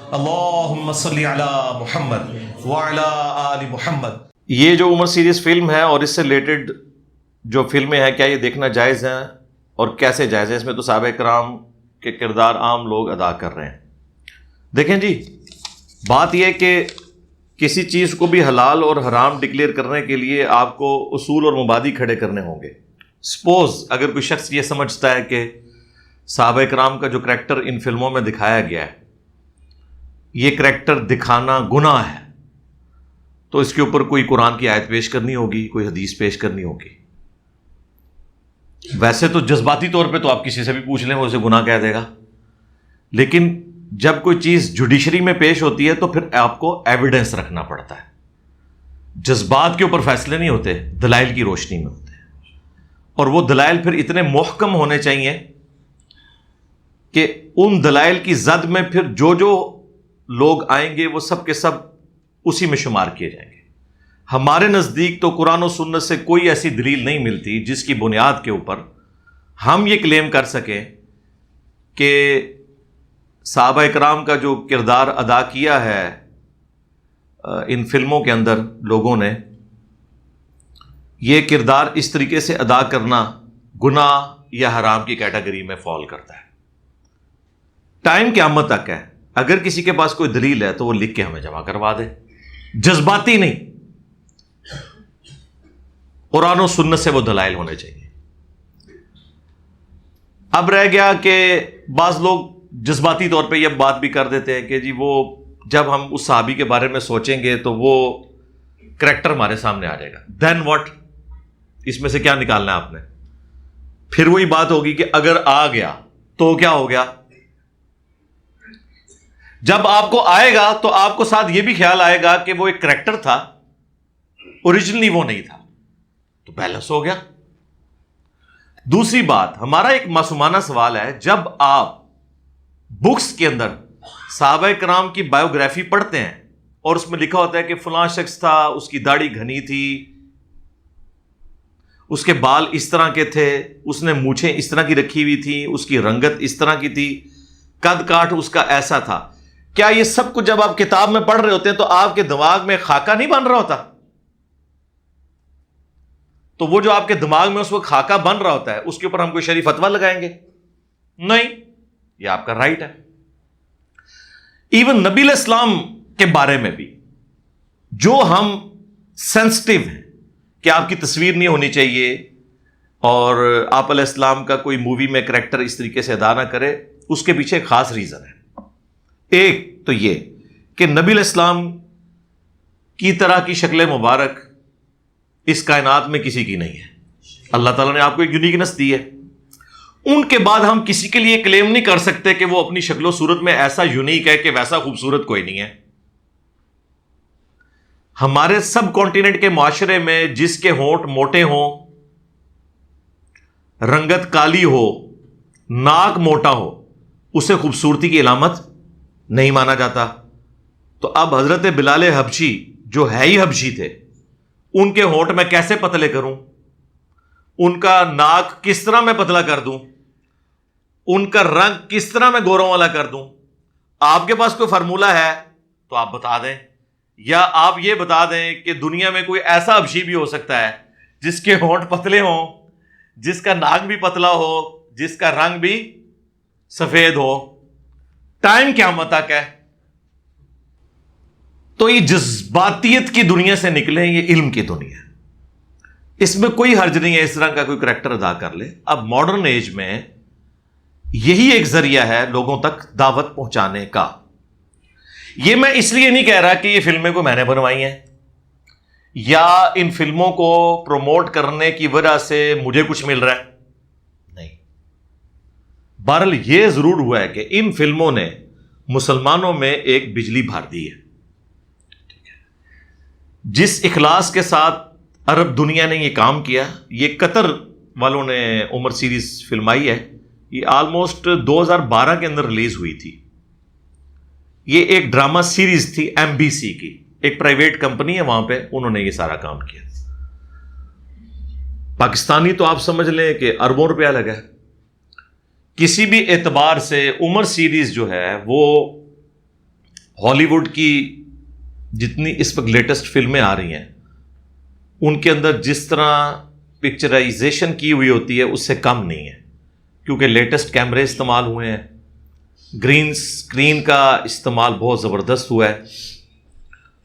اللہم صلی علی محمد وعلی آل محمد۔ یہ جو عمر سیریز فلم ہے اور اس سے ریلیٹڈ جو فلمیں ہیں، کیا یہ دیکھنا جائز ہیں اور کیسے جائز ہے؟ اس میں تو صحابہ کرام کے کردار عام لوگ ادا کر رہے ہیں۔ دیکھیں جی، بات یہ کہ کسی چیز کو بھی حلال اور حرام ڈکلیئر کرنے کے لیے آپ کو اصول اور مبادی کھڑے کرنے ہوں گے۔ سپوز اگر کوئی شخص یہ سمجھتا ہے کہ صحابہ کرام کا جو کریکٹر ان فلموں میں دکھایا گیا ہے، یہ کریکٹر دکھانا گناہ ہے، تو اس کے اوپر کوئی قرآن کی آیت پیش کرنی ہوگی، کوئی حدیث پیش کرنی ہوگی۔ ویسے تو جذباتی طور پہ تو آپ کسی سے بھی پوچھ لیں وہ اسے گناہ کہہ دے گا، لیکن جب کوئی چیز جوڈیشری میں پیش ہوتی ہے تو پھر آپ کو ایویڈنس رکھنا پڑتا ہے۔ جذبات کے اوپر فیصلے نہیں ہوتے، دلائل کی روشنی میں ہوتے ہیں، اور وہ دلائل پھر اتنے محکم ہونے چاہیے کہ ان دلائل کی زد میں پھر جو لوگ آئیں گے وہ سب کے سب اسی میں شمار کیے جائیں گے۔ ہمارے نزدیک تو قرآن و سنت سے کوئی ایسی دلیل نہیں ملتی جس کی بنیاد کے اوپر ہم یہ کلیم کر سکیں کہ صحابہ اکرام کا جو کردار ادا کیا ہے ان فلموں کے اندر لوگوں نے، یہ کردار اس طریقے سے ادا کرنا گناہ یا حرام کی کیٹیگری میں فال کرتا ہے۔ ٹائم قیامت تک ہے، اگر کسی کے پاس کوئی دلیل ہے تو وہ لکھ کے ہمیں جمع کروا دے، جذباتی نہیں، قرآن و سنت سے وہ دلائل ہونے چاہیے۔ اب رہ گیا کہ بعض لوگ جذباتی طور پہ یہ بات بھی کر دیتے ہیں کہ جی وہ جب ہم اس صحابی کے بارے میں سوچیں گے تو وہ کریکٹر ہمارے سامنے آ جائے گا، دین واٹ؟ اس میں سے کیا نکالنا ہے آپ نے؟ پھر وہی بات ہوگی کہ اگر آ گیا تو کیا ہو گیا؟ جب آپ کو آئے گا تو آپ کو ساتھ یہ بھی خیال آئے گا کہ وہ ایک کریکٹر تھا، اوریجنلی وہ نہیں تھا، تو بیلنس ہو گیا۔ دوسری بات، ہمارا ایک معصومانہ سوال ہے، جب آپ بکس کے اندر صحابہ کرام کی بایوگرافی پڑھتے ہیں اور اس میں لکھا ہوتا ہے کہ فلاں شخص تھا، اس کی داڑھی گھنی تھی، اس کے بال اس طرح کے تھے، اس نے مونچھیں اس طرح کی رکھی ہوئی تھی، اس کی رنگت اس طرح کی تھی، قد کاٹ اس کا ایسا تھا، کیا یہ سب کچھ جب آپ کتاب میں پڑھ رہے ہوتے ہیں تو آپ کے دماغ میں خاکہ نہیں بن رہا ہوتا؟ تو وہ جو آپ کے دماغ میں اس وقت خاکہ بن رہا ہوتا ہے، اس کے اوپر ہم کوئی شرعی فتویٰ لگائیں گے؟ نہیں، یہ آپ کا رائٹ ہے۔ ایون نبی علیہ السلام کے بارے میں بھی جو ہم سینسٹیو ہیں کہ آپ کی تصویر نہیں ہونی چاہیے اور آپ علیہ السلام کا کوئی مووی میں کریکٹر اس طریقے سے ادا نہ کرے، اس کے پیچھے ایک خاص ریزن ہے۔ ایک تو یہ کہ نبی علیہ السلام کی طرح کی شکل مبارک اس کائنات میں کسی کی نہیں ہے، اللہ تعالیٰ نے آپ کو ایک یونیکنس دی ہے۔ ان کے بعد ہم کسی کے لیے کلیم نہیں کر سکتے کہ وہ اپنی شکل و صورت میں ایسا یونیک ہے کہ ویسا خوبصورت کوئی نہیں ہے۔ ہمارے سب کانٹیننٹ کے معاشرے میں جس کے ہونٹ موٹے ہوں، رنگت کالی ہو، ناک موٹا ہو، اسے خوبصورتی کی علامت نہیں مانا جاتا۔ تو اب حضرت بلال حبشی جو ہے ہی حبشی تھے، ان کے ہونٹ میں کیسے پتلے کروں؟ ان کا ناک کس طرح میں پتلا کر دوں؟ ان کا رنگ کس طرح میں گوروں والا کر دوں؟ آپ کے پاس کوئی فارمولہ ہے تو آپ بتا دیں، یا آپ یہ بتا دیں کہ دنیا میں کوئی ایسا حبشی بھی ہو سکتا ہے جس کے ہونٹ پتلے ہوں، جس کا ناک بھی پتلا ہو، جس کا رنگ بھی سفید ہو۔ ٹائم قیامت تک ہے۔ تو یہ جذباتیت کی دنیا سے نکلے، یہ علم کی دنیا ہے، اس میں کوئی حرج نہیں ہے اس طرح کا کوئی کریکٹر ادا کر لے۔ اب ماڈرن ایج میں یہی ایک ذریعہ ہے لوگوں تک دعوت پہنچانے کا۔ یہ میں اس لیے نہیں کہہ رہا کہ یہ فلمیں کو میں نے بنوائی ہیں یا ان فلموں کو پروموٹ کرنے کی وجہ سے مجھے کچھ مل رہا ہے، نہیں۔ بہرحال یہ ضرور ہوا ہے کہ ان فلموں نے مسلمانوں میں ایک بجلی بھر دی ہے۔ جس اخلاص کے ساتھ عرب دنیا نے یہ کام کیا، یہ قطر والوں نے عمر سیریز فلمائی ہے، یہ آلموسٹ 2012 کے اندر ریلیز ہوئی تھی۔ یہ ایک ڈرامہ سیریز تھی MBC کی، ایک پرائیویٹ کمپنی ہے وہاں پہ، انہوں نے یہ سارا کام کیا۔ پاکستانی تو آپ سمجھ لیں کہ اربوں روپیہ لگا ہے۔ کسی بھی اعتبار سے عمر سیریز جو ہے وہ ہالی ووڈ کی جتنی اس وقت لیٹسٹ فلمیں آ رہی ہیں ان کے اندر جس طرح پکچرائزیشن کی ہوئی ہوتی ہے اس سے کم نہیں ہے، کیونکہ لیٹسٹ کیمرے استعمال ہوئے ہیں، گرین اسکرین کا استعمال بہت زبردست ہوا ہے،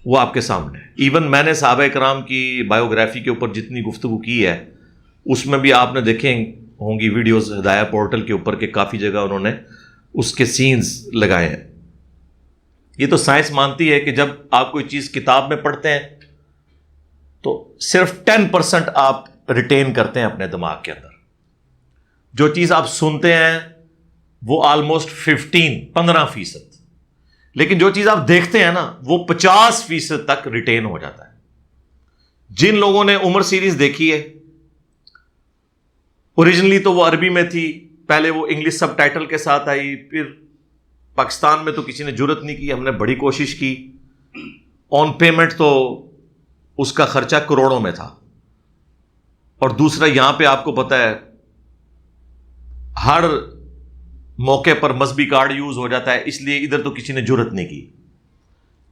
وہ آپ کے سامنے ہے۔ ایون میں نے صحابہ کرام کی بایوگرافی کے اوپر جتنی گفتگو کی ہے اس میں بھی آپ نے دیکھیں ہوں گی ویڈیوز ہدایہ پورٹل کے اوپر کہ کافی جگہ انہوں نے اس کے سینز لگائے ہیں۔ یہ تو سائنس مانتی ہے کہ جب آپ کوئی چیز کتاب میں پڑھتے ہیں تو صرف 10% آپ ریٹین کرتے ہیں اپنے دماغ کے اندر، جو چیز آپ سنتے ہیں وہ آلموسٹ 15% لیکن جو چیز آپ دیکھتے ہیں نا وہ 50% تک ریٹین ہو جاتا ہے۔ جن لوگوں نے عمر سیریز دیکھی ہے، اوریجنلی تو وہ عربی میں تھی، پہلے وہ انگلش سب ٹائٹل کے ساتھ آئی، پھر پاکستان میں تو کسی نے جرت نہیں کی، ہم نے بڑی کوشش کی، آن پیمنٹ تو اس کا خرچہ کروڑوں میں تھا، اور دوسرا یہاں پہ آپ کو پتہ ہے ہر موقع پر مذہبی کارڈ یوز ہو جاتا ہے، اس لیے ادھر تو کسی نے جرت نہیں کی۔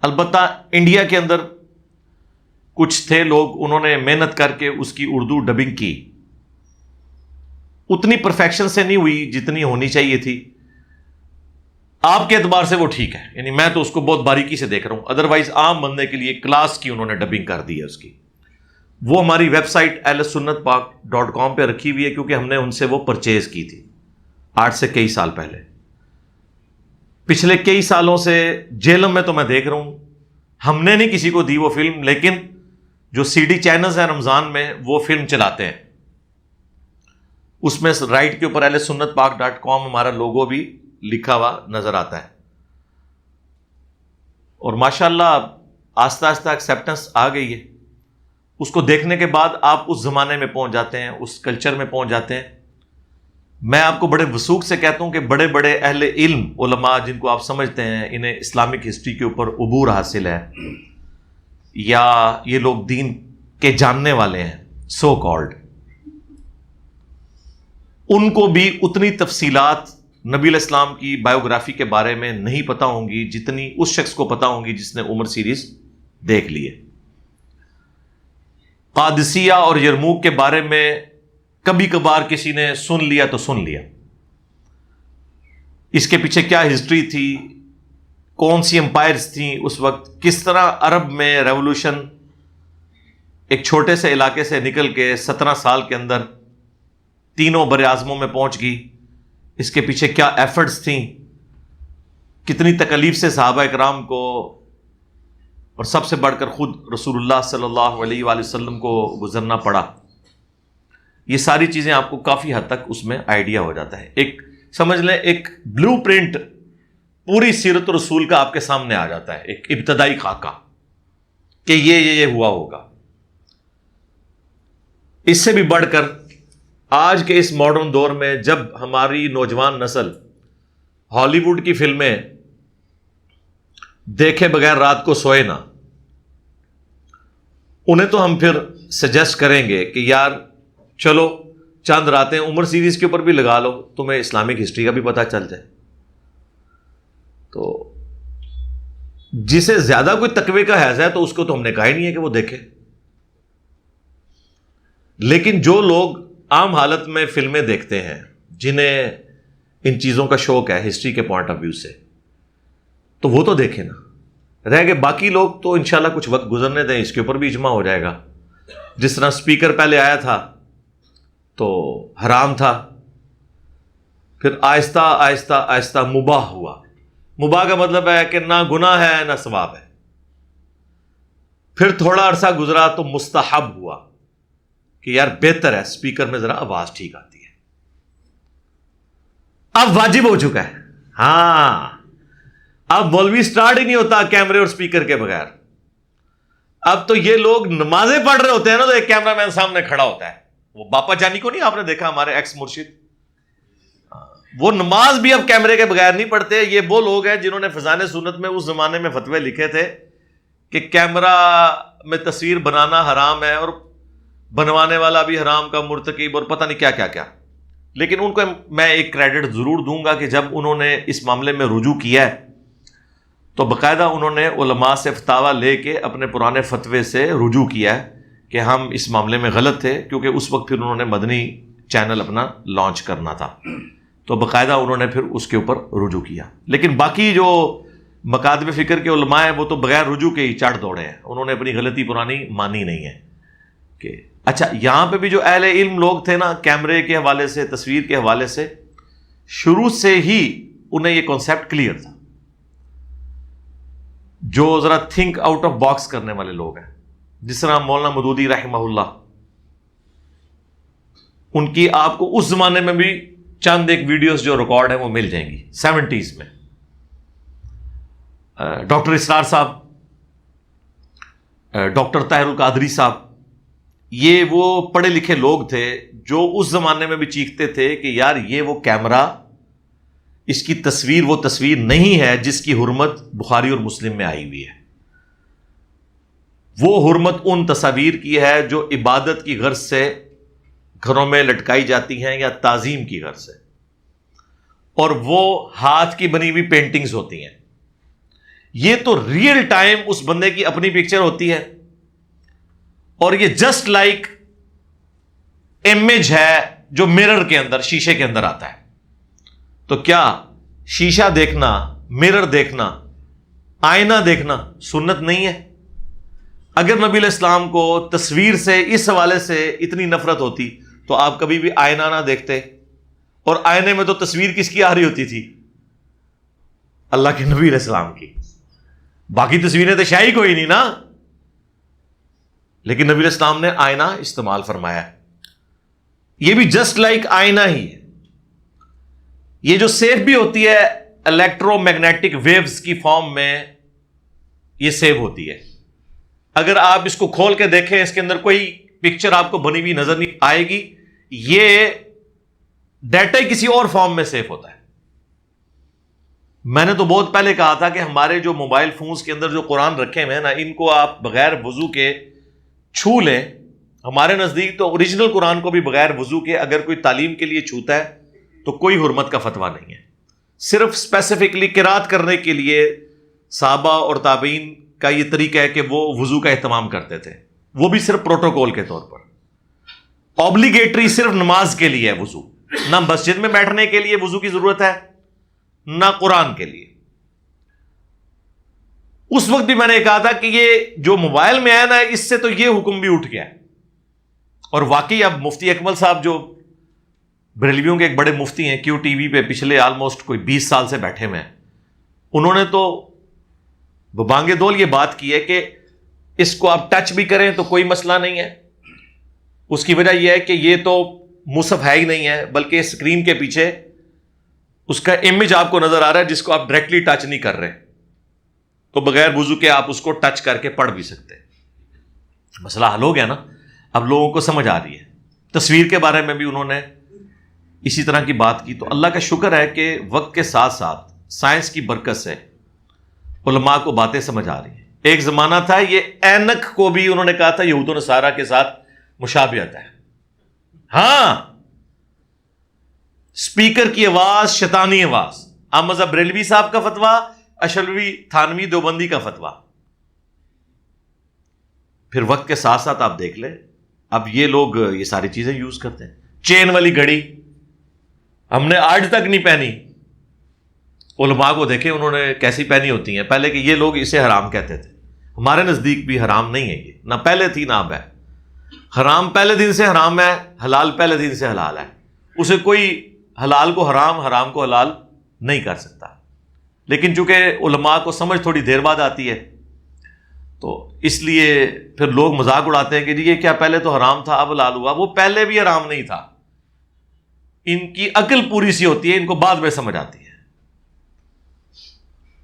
البتہ انڈیا کے اندر کچھ تھے لوگ، انہوں نے محنت کر کے اس کی اردو ڈبنگ کی، اتنی پرفیکشن سے نہیں ہوئی جتنی ہونی چاہیے تھی، آپ کے اعتبار سے وہ ٹھیک ہے، یعنی میں تو اس کو بہت باریکی سے دیکھ رہا ہوں، ادروائز عام بندے کے لیے کلاس کی انہوں نے ڈبنگ کر دی ہے اس کی۔ وہ ہماری ویب سائٹ ahlsunnatpak.com پہ رکھی ہوئی ہے، کیونکہ ہم نے ان سے وہ پرچیز کی تھی آج سے کئی سال پہلے۔ پچھلے کئی سالوں سے جیلم میں تو میں دیکھ رہا ہوں، ہم نے نہیں کسی کو دی وہ فلم، لیکن جو سی ڈی چینلز ہیں رمضان میں وہ فلم چلاتے ہیں، اس میں رائٹ کے اوپر ahlsunnatpak.com ہمارا لوگو بھی لکھا ہوا نظر آتا ہے، اور ماشاءاللہ آہستہ آہستہ ایکسیپٹنس آ گئی ہے۔ اس کو دیکھنے کے بعد آپ اس زمانے میں پہنچ جاتے ہیں، اس کلچر میں پہنچ جاتے ہیں۔ میں آپ کو بڑے وثوق سے کہتا ہوں کہ بڑے بڑے اہل علم علماء جن کو آپ سمجھتے ہیں انہیں اسلامک ہسٹری کے اوپر عبور حاصل ہے، یا یہ لوگ دین کے جاننے والے ہیں سو کالڈ، ان کو بھی اتنی تفصیلات نبی علیہ السلام کی بایوگرافی کے بارے میں نہیں پتا ہوں گی جتنی اس شخص کو پتا ہوں گی جس نے عمر سیریز دیکھ لی ہے۔ قادسیہ اور یرموک کے بارے میں کبھی کبھار کسی نے سن لیا تو سن لیا، اس کے پیچھے کیا ہسٹری تھی، کون سی امپائرز تھیں اس وقت، کس طرح عرب میں ریولوشن ایک چھوٹے سے علاقے سے نکل کے 17 سال کے اندر تینوں بر اعظموں میں پہنچ گئی، اس کے پیچھے کیا ایفرٹس تھیں، کتنی تکلیف سے صحابہ اکرام کو اور سب سے بڑھ کر خود رسول اللہ صلی اللہ علیہ وآلہ وسلم کو گزرنا پڑا، یہ ساری چیزیں آپ کو کافی حد تک اس میں آئیڈیا ہو جاتا ہے۔ ایک سمجھ لیں ایک بلو پرنٹ پوری سیرت رسول کا آپ کے سامنے آ جاتا ہے، ایک ابتدائی خاکہ کہ یہ ہوا ہوگا۔ اس سے بھی بڑھ کر آج کے اس ماڈرن دور میں جب ہماری نوجوان نسل ہالی ووڈ کی فلمیں دیکھے بغیر رات کو سوئے نہ، انہیں تو ہم پھر سجیسٹ کریں گے کہ یار چلو چند راتیں عمر سیریز کے اوپر بھی لگا لو، تمہیں اسلامک ہسٹری کا بھی پتہ چل جائے۔ تو جسے زیادہ کوئی تقوی کا حیض ہے تو اس کو تو ہم نے کہا ہی نہیں ہے کہ وہ دیکھے، لیکن جو لوگ عام حالت میں فلمیں دیکھتے ہیں، جنہیں ان چیزوں کا شوق ہے ہسٹری کے پوائنٹ آف ویو سے، تو وہ تو دیکھیں نا۔ رہ گئے باقی لوگ تو انشاءاللہ کچھ وقت گزرنے دیں، اس کے اوپر بھی اجماع ہو جائے گا۔ جس طرح سپیکر پہلے آیا تھا تو حرام تھا، پھر آہستہ آہستہ آہستہ مباح ہوا۔ مباح کا مطلب ہے کہ نہ گناہ ہے نہ ثواب ہے۔ پھر تھوڑا عرصہ گزرا تو مستحب ہوا کہ یار بہتر ہے سپیکر میں ذرا آواز ٹھیک آتی ہے۔ اب واجب ہو چکا ہے، ہاں اب مولوی سٹارٹ ہی نہیں ہوتا کیمرے اور سپیکر کے بغیر۔ اب تو یہ لوگ نمازیں پڑھ رہے ہوتے ہیں نا تو ایک کیمرہ مین سامنے کھڑا ہوتا ہے، وہ باپا جانی کو نہیں آپ نے دیکھا، ہمارے ایکس مرشد، وہ نماز بھی اب کیمرے کے بغیر نہیں پڑھتے۔ یہ وہ لوگ ہیں جنہوں نے فضائل سنت میں اس زمانے میں فتوے لکھے تھے کہ کیمرہ میں تصویر بنانا حرام ہے اور بنوانے والا بھی حرام کا مرتکب اور پتہ نہیں کیا کیا کیا۔ لیکن ان کو میں ایک کریڈٹ ضرور دوں گا کہ جب انہوں نے اس معاملے میں رجوع کیا ہے تو باقاعدہ انہوں نے علماء سے فتاویٰ لے کے اپنے پرانے فتوے سے رجوع کیا ہے کہ ہم اس معاملے میں غلط تھے، کیونکہ اس وقت پھر انہوں نے مدنی چینل اپنا لانچ کرنا تھا، تو باقاعدہ انہوں نے پھر اس کے اوپر رجوع کیا. لیکن باقی جو مکاتب فکر کے علماء ہیں وہ تو بغیر رجوع کے ہی چڑھ دوڑے ہیں، انہوں نے اپنی غلطی پرانی مانی نہیں ہے. کہ اچھا یہاں پہ بھی جو اہل علم لوگ تھے نا، کیمرے کے حوالے سے، تصویر کے حوالے سے شروع سے ہی انہیں یہ کانسیپٹ کلیئر تھا. جو ذرا تھنک آؤٹ آف باکس کرنے والے لوگ ہیں، جس طرح مولانا مودودی رحمہ اللہ، ان کی آپ کو اس زمانے میں بھی چند ایک ویڈیوز جو ریکارڈ ہیں وہ مل جائیں گی 70s میں. ڈاکٹر اسرار صاحب، ڈاکٹر طاہر القادری صاحب، یہ وہ پڑھے لکھے لوگ تھے جو اس زمانے میں بھی چیختے تھے کہ یار یہ وہ کیمرہ، اس کی تصویر وہ تصویر نہیں ہے جس کی حرمت بخاری اور مسلم میں آئی ہوئی ہے. وہ حرمت ان تصاویر کی ہے جو عبادت کی غرض سے گھروں میں لٹکائی جاتی ہیں یا تعظیم کی غرض سے، اور وہ ہاتھ کی بنی ہوئی پینٹنگز ہوتی ہیں. یہ تو ریئل ٹائم اس بندے کی اپنی پکچر ہوتی ہے، اور یہ جسٹ لائک امیج ہے جو مرر کے اندر، شیشے کے اندر آتا ہے. تو کیا شیشہ دیکھنا، مرر دیکھنا، آئینہ دیکھنا سنت نہیں ہے؟ اگر نبی علیہ السلام کو تصویر سے اس حوالے سے اتنی نفرت ہوتی تو آپ کبھی بھی آئینہ نہ دیکھتے. اور آئینے میں تو تصویر کس کی آ رہی ہوتی تھی؟ اللہ کے نبی علیہ السلام کی. باقی تصویریں تو شاہی کوئی نہیں نا. لیکن نبی علیہ السلام نے آئینہ استعمال فرمایا. یہ بھی جسٹ لائک آئینہ ہی ہے. یہ جو سیو بھی ہوتی ہے الیکٹرو میگنیٹک ویوز کی فارم میں، یہ سیو ہوتی ہے. اگر آپ اس کو کھول کے دیکھیں، اس کے اندر کوئی پکچر آپ کو بنی ہوئی نظر نہیں آئے گی. یہ ڈیٹا کسی اور فارم میں سیو ہوتا ہے. میں نے تو بہت پہلے کہا تھا کہ ہمارے جو موبائل فونز کے اندر جو قرآن رکھے ہوئے ہیں نا، ان کو آپ بغیر وضو کے چھو لیں. ہمارے نزدیک تو اوریجنل قرآن کو بھی بغیر وضو کے اگر کوئی تعلیم کے لیے چھوتا ہے تو کوئی حرمت کا فتویٰ نہیں ہے. صرف اسپیسیفکلی قرات کرنے کے لیے صحابہ اور تابعین کا یہ طریقہ ہے کہ وہ وضو کا اہتمام کرتے تھے، وہ بھی صرف پروٹوکول کے طور پر. اوبلیگیٹری صرف نماز کے لیے ہے وضو، نہ مسجد میں بیٹھنے کے لیے وضو کی ضرورت ہے، نہ قرآن کے لیے. اس وقت بھی میں نے کہا تھا کہ یہ جو موبائل میں آیا نا، اس سے تو یہ حکم بھی اٹھ گیا ہے. اور واقعی اب مفتی اکمل صاحب جو بریلویوں کے ایک بڑے مفتی ہیں، کیو ٹی وی پہ پچھلے آلموسٹ کوئی 20 سال سے بیٹھے ہوئے ہیں، انہوں نے تو ببانگ دول یہ بات کی ہے کہ اس کو آپ ٹچ بھی کریں تو کوئی مسئلہ نہیں ہے. اس کی وجہ یہ ہے کہ یہ تو مصحف ہے ہی نہیں ہے، بلکہ اسکرین کے پیچھے اس کا امیج آپ کو نظر آ رہا ہے جس کو آپ ڈائریکٹلی ٹچ نہیں کر رہے، تو بغیر وضو کے آپ اس کو ٹچ کر کے پڑھ بھی سکتے. مسئلہ حل ہو گیا نا. اب لوگوں کو سمجھ آ رہی ہے. تصویر کے بارے میں بھی انہوں نے اسی طرح کی بات کی. تو اللہ کا شکر ہے کہ وقت کے ساتھ ساتھ سائنس کی برکت سے علماء کو باتیں سمجھ آ رہی ہیں. ایک زمانہ تھا یہ اینک کو بھی انہوں نے کہا تھا یہود و نصارہ کے ساتھ مشابہت ہے. ہاں، اسپیکر کی آواز شیطانی آواز. احمد بریلوی صاحب کا فتویٰ، اشرفی تھانوی دیوبندی کا فتویٰ. پھر وقت کے ساتھ ساتھ آپ دیکھ لیں اب یہ لوگ یہ ساری چیزیں یوز کرتے ہیں. چین والی گھڑی ہم نے آج تک نہیں پہنی. علماء کو دیکھیں انہوں نے کیسی پہنی ہوتی ہیں. پہلے کہ یہ لوگ اسے حرام کہتے تھے. ہمارے نزدیک بھی حرام نہیں ہے یہ، نہ پہلے تھی نہ اب ہے. حرام پہلے دن سے حرام ہے، حلال پہلے دن سے حلال ہے. اسے کوئی حلال کو حرام، حرام کو حلال نہیں کر سکتا. لیکن چونکہ علماء کو سمجھ تھوڑی دیر بعد آتی ہے تو اس لیے پھر لوگ مذاق اڑاتے ہیں کہ جی یہ کیا پہلے تو حرام تھا اب حلال ہوا. وہ پہلے بھی حرام نہیں تھا. ان کی عقل پوری سی ہوتی ہے، ان کو بعد میں سمجھ آتی ہے.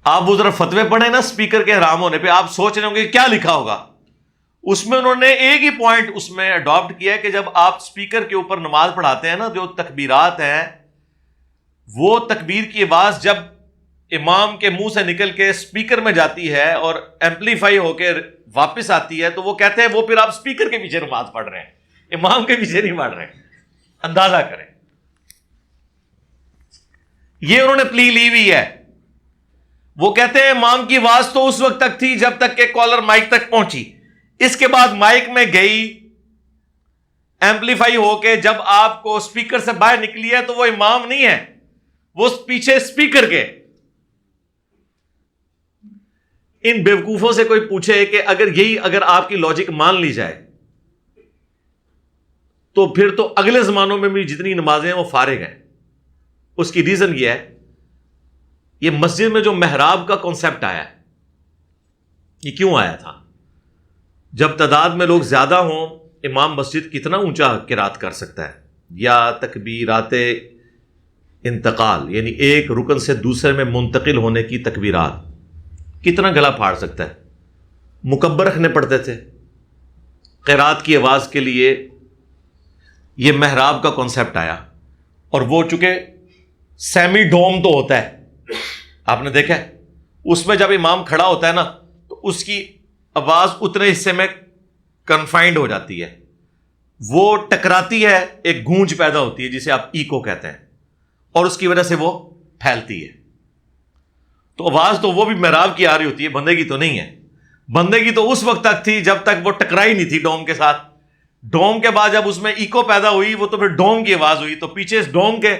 آپ وہ ذرا فتوے پڑھیں نا اسپیکر کے حرام ہونے پہ، آپ سوچ رہے ہوں گے کیا لکھا ہوگا. اس میں انہوں نے ایک ہی پوائنٹ اس میں اڈاپٹ کیا ہے کہ جب آپ اسپیکر کے اوپر نماز پڑھاتے ہیں نا، جو تکبیرات ہیں، وہ تکبیر کی آواز جب امام کے منہ سے نکل کے اسپیکر میں جاتی ہے اور ایمپلیفائی ہو کے واپس آتی ہے تو وہ کہتے ہیں وہ پھر آپ اسپیکر کے پیچھے نماز پڑھ رہے ہیں، امام کے پیچھے نہیں پڑھ رہے ہیں. اندازہ کریں. یہ انہوں نے پلی لی ہوئی ہے. وہ کہتے ہیں امام کی آواز تو اس وقت تک تھی جب تک کہ کالر مائک تک پہنچی، اس کے بعد مائک میں گئی ایمپلیفائی ہو کے، جب آپ کو اسپیکر سے باہر نکلی ہے تو وہ امام نہیں ہے، وہ پیچھے اسپیکر کے۔ ان بیوقوفوں سے کوئی پوچھے کہ اگر آپ کی لاجک مان لی جائے تو پھر تو اگلے زمانوں میں بھی جتنی نمازیں ہیں وہ فارغ ہیں۔ اس کی ریزن یہ ہے، یہ مسجد میں جو محراب کا کانسیپٹ آیا ہے، یہ کیوں آیا تھا؟ جب تعداد میں لوگ زیادہ ہوں، امام مسجد کتنا اونچا قرات کر سکتا ہے، یا تکبیرات انتقال یعنی ایک رکن سے دوسرے میں منتقل ہونے کی تکبیرات کتنا گلا پھاڑ سکتا ہے؟ مکبر رکھنے پڑتے تھے قرات کی آواز کے لیے۔ یہ محراب کا کانسیپٹ آیا، اور وہ چونکہ سیمی ڈوم تو ہوتا ہے، آپ نے دیکھا ہے اس میں جب امام کھڑا ہوتا ہے نا تو اس کی آواز اتنے حصے میں کنفائنڈ ہو جاتی ہے، وہ ٹکراتی ہے، ایک گونج پیدا ہوتی ہے جسے آپ ایکو کہتے ہیں، اور اس کی وجہ سے وہ پھیلتی ہے۔ تو آواز تو وہ بھی محراب کی آ رہی ہوتی ہے، بندے کی تو نہیں ہے۔ بندے کی تو اس وقت تک تھی جب تک وہ ٹکرائی نہیں تھی ڈوم کے ساتھ۔ ڈوم کے بعد جب اس میں ایکو پیدا ہوئی، وہ تو پھر ڈوم کی آواز ہوئی، تو پیچھے اس ڈوم کے،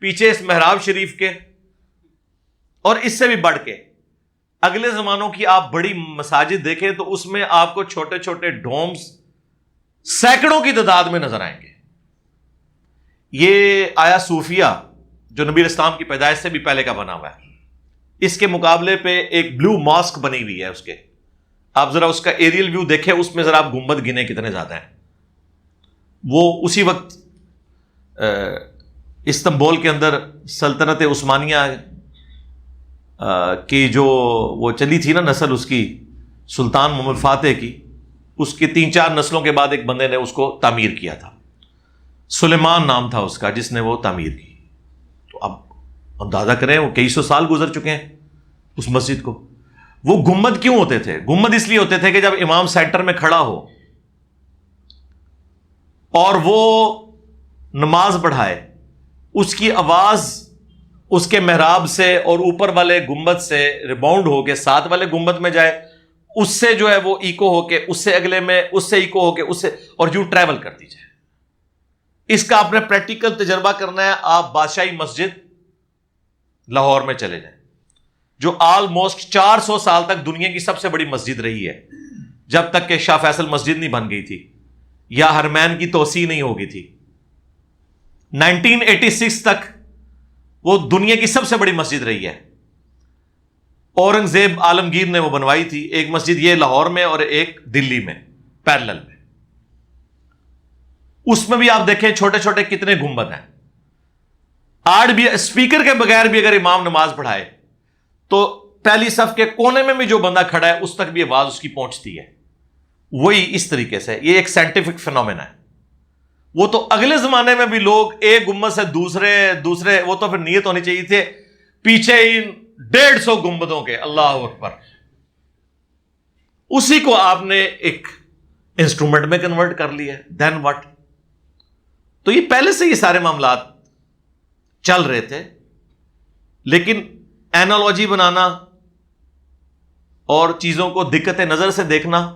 پیچھے اس محراب شریف کے، اور اس سے بھی بڑھ کے اگلے زمانوں کی آپ بڑی مساجد دیکھیں تو اس میں آپ کو چھوٹے چھوٹے ڈومز سینکڑوں کی تعداد میں نظر آئیں گے۔ یہ آیا صوفیہ جو نبی اسلام کی پیدائش سے بھی پہلے کا بنا ہوا ہے، اس کے مقابلے پہ ایک بلو ماسک بنی ہوئی ہے اس کے، آپ ذرا اس کا ایریل ویو دیکھیں، اس میں ذرا آپ گنبد گنے کتنے زیادہ ہیں۔ وہ اسی وقت استنبول کے اندر سلطنت عثمانیہ کی جو وہ چلی تھی نا نسل اس کی، سلطان محمد فاتح کی، اس کی 3-4 نسلوں کے بعد ایک بندے نے اس کو تعمیر کیا تھا، سلیمان نام تھا اس کا جس نے وہ تعمیر کی۔ تو اب اندازہ کریں وہ کئی سو سال گزر چکے ہیں اس مسجد کو۔ وہ گنبد کیوں ہوتے تھے؟ گنبد اس لیے ہوتے تھے کہ جب امام سینٹر میں کھڑا ہو اور وہ نماز پڑھائے، اس کی آواز اس کے محراب سے اور اوپر والے گنبد سے ریباؤنڈ ہو کے ساتھ والے گنبد میں جائے، اس سے جو ہے وہ ایکو ہو کے اس سے اگلے میں، اس سے ایکو ہو کے اس سے، اور یوں ٹریول کرتی جائے۔ اس کا آپ نے پریکٹیکل تجربہ کرنا ہے، آپ بادشاہی مسجد لاہور میں چلے جائیں جو آلموسٹ 400 سال تک دنیا کی سب سے بڑی مسجد رہی ہے، جب تک کہ شاہ فیصل مسجد نہیں بن گئی تھی یا حرمین کی توسیع نہیں ہو گئی تھی۔ 1986 تک وہ دنیا کی سب سے بڑی مسجد رہی ہے۔ اورنگزیب عالمگیر نے وہ بنوائی تھی، ایک مسجد یہ لاہور میں اور ایک دلی میں پیرلل میں۔ اس میں بھی آپ دیکھیں چھوٹے چھوٹے کتنے گنبد ہیں۔ آج بھی اسپیکر کے بغیر بھی اگر امام نماز پڑھائے تو پہلی صف کے کونے میں بھی جو بندہ کھڑا ہے اس تک بھی آواز اس کی پہنچتی ہے۔ وہی اس طریقے سے یہ ایک سائنٹیفک فینومینا ہے۔ وہ تو اگلے زمانے میں بھی لوگ ایک گنبد سے دوسرے وہ تو پھر نیت ہونی چاہیے تھے پیچھے ان 150 گنبدوں کے، اللہ اکبر، اسی کو آپ نے ایک انسٹرومنٹ میں کنورٹ کر لیا، دین واٹ؟ تو یہ پہلے سے یہ سارے معاملات چل رہے تھے، لیکن اینالوجی بنانا اور چیزوں کو دقت نظر سے دیکھنا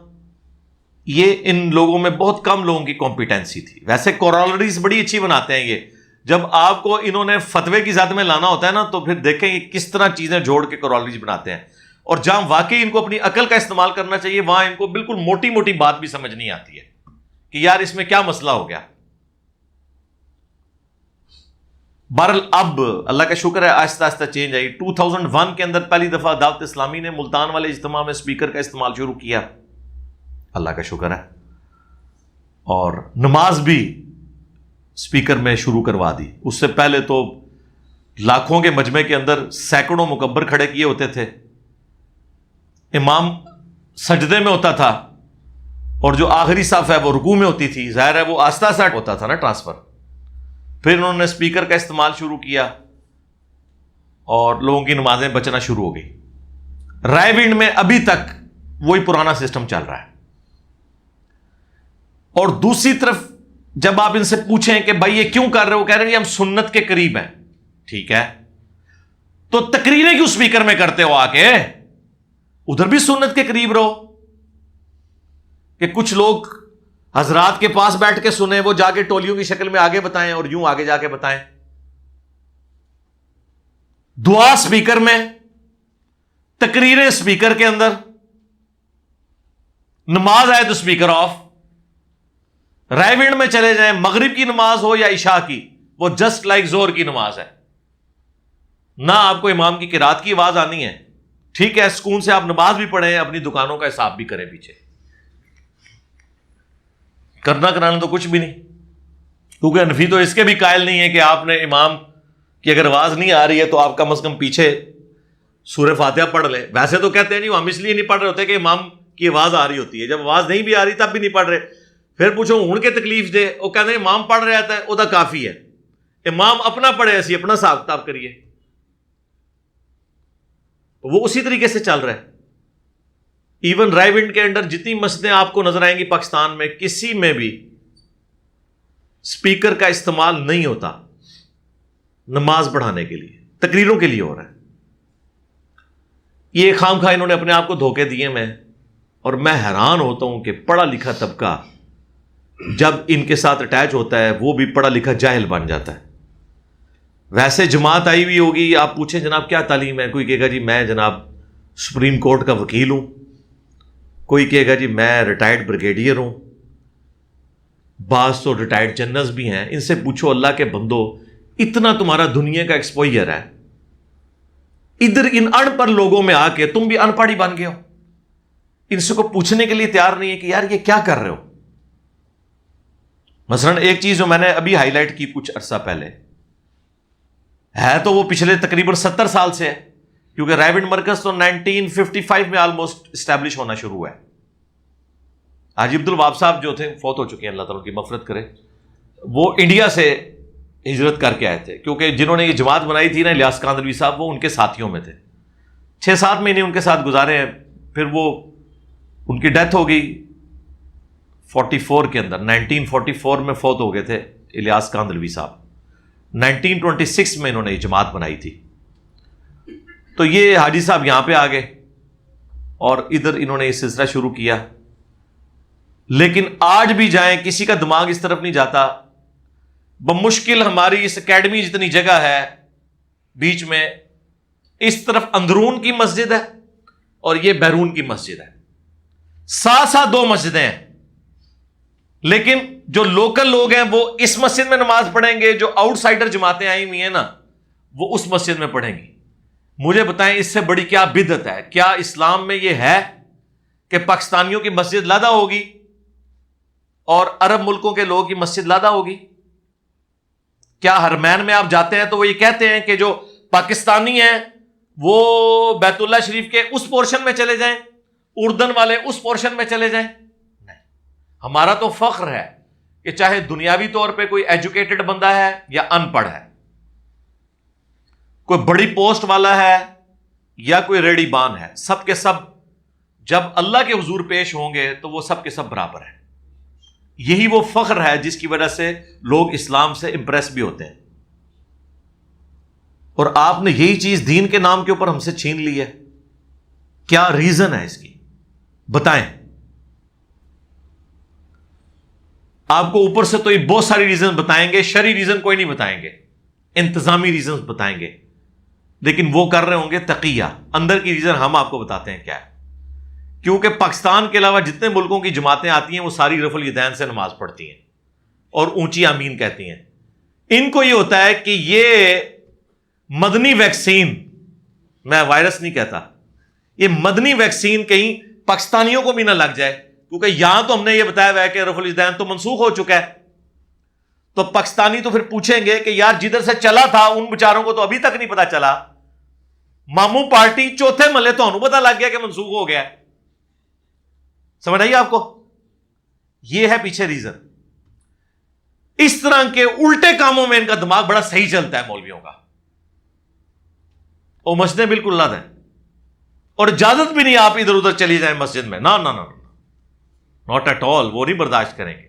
یہ ان لوگوں میں بہت کم لوگوں کی کمپیٹنسی تھی۔ ویسے کورالریز بڑی اچھی بناتے ہیں یہ، جب آپ کو انہوں نے فتوے کی ذات میں لانا ہوتا ہے نا تو پھر دیکھیں یہ کس طرح چیزیں جوڑ کے کورالریز بناتے ہیں، اور جہاں واقعی ان کو اپنی عقل کا استعمال کرنا چاہیے وہاں ان کو بالکل موٹی موٹی بات بھی سمجھ نہیں آتی ہے کہ یار اس میں کیا مسئلہ ہو گیا۔ بہرحال اب اللہ کا شکر ہے آہستہ آہستہ چینج آئی۔ 2001 کے اندر پہلی دفعہ دعوت اسلامی نے ملتان والے اجتماع میں اسپیکر کا استعمال شروع کیا، اللہ کا شکر ہے، اور نماز بھی اسپیکر میں شروع کروا دی۔ اس سے پہلے تو لاکھوں کے مجمع کے اندر سینکڑوں مکبر کھڑے کیے ہوتے تھے، امام سجدے میں ہوتا تھا اور جو آخری صف ہے وہ رکوع میں ہوتی تھی، ظاہر ہے وہ آہستہ آہستہ ہوتا تھا نا ٹرانسفر۔ پھر انہوں نے اسپیکر کا استعمال شروع کیا اور لوگوں کی نمازیں بچنا شروع ہو گئی۔ رائے ونڈ میں ابھی تک وہی پرانا سسٹم چل رہا ہے۔ اور دوسری طرف جب آپ ان سے پوچھیں کہ بھائی یہ کیوں کر رہے ہو، کہہ رہے ہیں ہم سنت کے قریب ہیں، ٹھیک ہے، تو تقریریں کیوں اسپیکر میں کرتے ہو آ کے؟ ادھر بھی سنت کے قریب رہو کہ کچھ لوگ حضرات کے پاس بیٹھ کے سنیں، وہ جا کے ٹولیوں کی شکل میں آگے بتائیں اور یوں آگے جا کے بتائیں. دعا اسپیکر میں، تقریریں اسپیکر کے اندر، نماز آئے تو اسپیکر آف. رائے ونڈ میں چلے جائیں، مغرب کی نماز ہو یا عشاء کی، وہ جسٹ لائک زور کی نماز ہے. نہ آپ کو امام کی قرات کی آواز آنی ہے، ٹھیک ہے، سکون سے آپ نماز بھی پڑھیں، اپنی دکانوں کا حساب بھی کریں، پیچھے کرنا کرانا تو کچھ بھی نہیں. کیونکہ حنفی تو اس کے بھی قائل نہیں ہے کہ آپ نے امام کی اگر آواز نہیں آ رہی ہے تو آپ کم از کم پیچھے سورہ فاتحہ پڑھ لیں. ویسے تو کہتے ہیں نہیں، ہم اس لیے نہیں پڑھ رہے ہوتے کہ امام کی آواز آ رہی ہوتی ہے، جب آواز نہیں بھی آ رہی تب بھی نہیں پڑھ رہے. پھر پوچھو ہوں کے تکلیف دے، وہ کہتے ہیں امام پڑھ رہا ہے وہ تو کافی ہے، امام اپنا پڑھے، ایسی اپنا حساب کتاب کریے. وہ اسی طریقے سے چل رہا ہے. ایون رائے ونڈ کے اندر جتنی مسجدیں آپ کو نظر آئیں گی پاکستان میں، کسی میں بھی اسپیکر کا استعمال نہیں ہوتا نماز پڑھانے کے لیے، تقریروں کے لیے ہو رہا ہے. یہ خام خواہ انہوں نے اپنے آپ کو دھوکے دیے میں، اور میں حیران ہوتا ہوں کہ پڑھا لکھا طبقہ جب ان کے ساتھ اٹیچ ہوتا ہے وہ بھی پڑھا لکھا جاہل بن جاتا ہے. ویسے جماعت آئی ہوئی ہوگی، آپ پوچھیں جناب کیا تعلیم ہے، کوئی کہے گا جی میں جناب سپریم کورٹ کا وکیل ہوں، کوئی کہے گا جی میں ریٹائرڈ بریگیڈیئر ہوں، بعض تو ریٹائرڈ جنرلز بھی ہیں. ان سے پوچھو اللہ کے بندو، اتنا تمہارا دنیا کا ایکسپوئر ہے، ادھر ان ان پڑھ لوگوں میں آ کے تم بھی ان پڑھ ہی بن گئے ہو. ان سے کو پوچھنے کے لیے تیار نہیں ہے کہ یار یہ کیا کر رہے ہو. مثلا ایک چیز جو میں نے ابھی ہائی لائٹ کی کچھ عرصہ پہلے ہے، تو وہ پچھلے تقریباً 70 سال سے ہے، کیونکہ رائے ونڈ مرکز تو 1955 میں آلموسٹ اسٹیبلش ہونا شروع ہوا ہے. حاجی عبد الوہاب صاحب جو تھے فوت ہو چکے ہیں، اللہ تعالیٰ کی مغفرت کرے. وہ انڈیا سے ہجرت کر کے آئے تھے، کیونکہ جنہوں نے یہ جماعت بنائی تھی نا الیاس کاندھلوی صاحب، وہ ان کے ساتھیوں میں تھے. 6-7 مہینے ان کے ساتھ گزارے ہیں. پھر وہ ان کی ڈیتھ ہو گئی 44 کے اندر، 1944 میں فوت ہو گئے تھے الیاس کاندھلوی صاحب. 1926 میں انہوں نے یہ جماعت بنائی تھی. تو یہ حاجی صاحب یہاں پہ آ گئے اور ادھر انہوں نے یہ سلسلہ شروع کیا. لیکن آج بھی جائیں کسی کا دماغ اس طرف نہیں جاتا. بمشکل ہماری اس اکیڈمی جتنی جگہ ہے بیچ میں، اس طرف اندرون کی مسجد ہے اور یہ بیرون کی مسجد ہے، ساتھ ساتھ 2 مسجدیں ہیں. لیکن جو لوکل لوگ ہیں وہ اس مسجد میں نماز پڑھیں گے، جو آؤٹ سائڈر جماعتیں آئی ہوئی ہیں نا وہ اس مسجد میں پڑھیں گی. مجھے بتائیں اس سے بڑی کیا بدعت ہے؟ کیا اسلام میں یہ ہے کہ پاکستانیوں کی مسجد لادا ہوگی اور عرب ملکوں کے لوگوں کی مسجد لادا ہوگی؟ کیا حرمین میں آپ جاتے ہیں تو وہ یہ کہتے ہیں کہ جو پاکستانی ہیں وہ بیت اللہ شریف کے اس پورشن میں چلے جائیں، اردن والے اس پورشن میں چلے جائیں؟ نہیں. ہمارا تو فخر ہے کہ چاہے دنیاوی طور پہ کوئی ایجوکیٹڈ بندہ ہے یا ان پڑھ ہے، کوئی بڑی پوسٹ والا ہے یا کوئی ریڑی بان ہے، سب کے سب جب اللہ کے حضور پیش ہوں گے تو وہ سب کے سب برابر ہیں. یہی وہ فخر ہے جس کی وجہ سے لوگ اسلام سے امپریس بھی ہوتے ہیں. اور آپ نے یہی چیز دین کے نام کے اوپر ہم سے چھین لی ہے. کیا ریزن ہے اس کی؟ بتائیں. آپ کو اوپر سے تو یہ بہت ساری ریزن بتائیں گے، شرعی ریزن کوئی نہیں بتائیں گے، انتظامی ریزن بتائیں گے، لیکن وہ کر رہے ہوں گے تقیہ. اندر کی ریزن ہم آپ کو بتاتے ہیں کیا ہے. کیونکہ پاکستان کے علاوہ جتنے ملکوں کی جماعتیں آتی ہیں وہ ساری رفع الیدین سے نماز پڑھتی ہیں اور اونچی آمین کہتی ہیں. ان کو یہ ہوتا ہے کہ یہ مدنی ویکسین، میں وائرس نہیں کہتا، یہ مدنی ویکسین کہیں پاکستانیوں کو بھی نہ لگ جائے، کیونکہ یہاں تو ہم نے یہ بتایا ہوا ہے کہ رفع الیدین تو منسوخ ہو چکا ہے. تو پاکستانی تو پھر پوچھیں گے کہ یار جدھر سے چلا تھا ان بیچاروں کو تو ابھی تک نہیں پتا چلا. ماموں پارٹی چوتھے محلے تو انہوں پتا لگ گیا کہ منسوخ ہو گیا. سمجھ آئیے آپ کو؟ یہ ہے پیچھے ریزن. اس طرح کے الٹے کاموں میں ان کا دماغ بڑا صحیح چلتا ہے مولویوں کا. وہ مسجدیں بالکل لاد ہیں اور اجازت بھی نہیں آپ ادھر ادھر چلی جائیں مسجد میں. نہ نہ نہ ناٹ ایٹ آل، وہ نہیں برداشت کریں گے.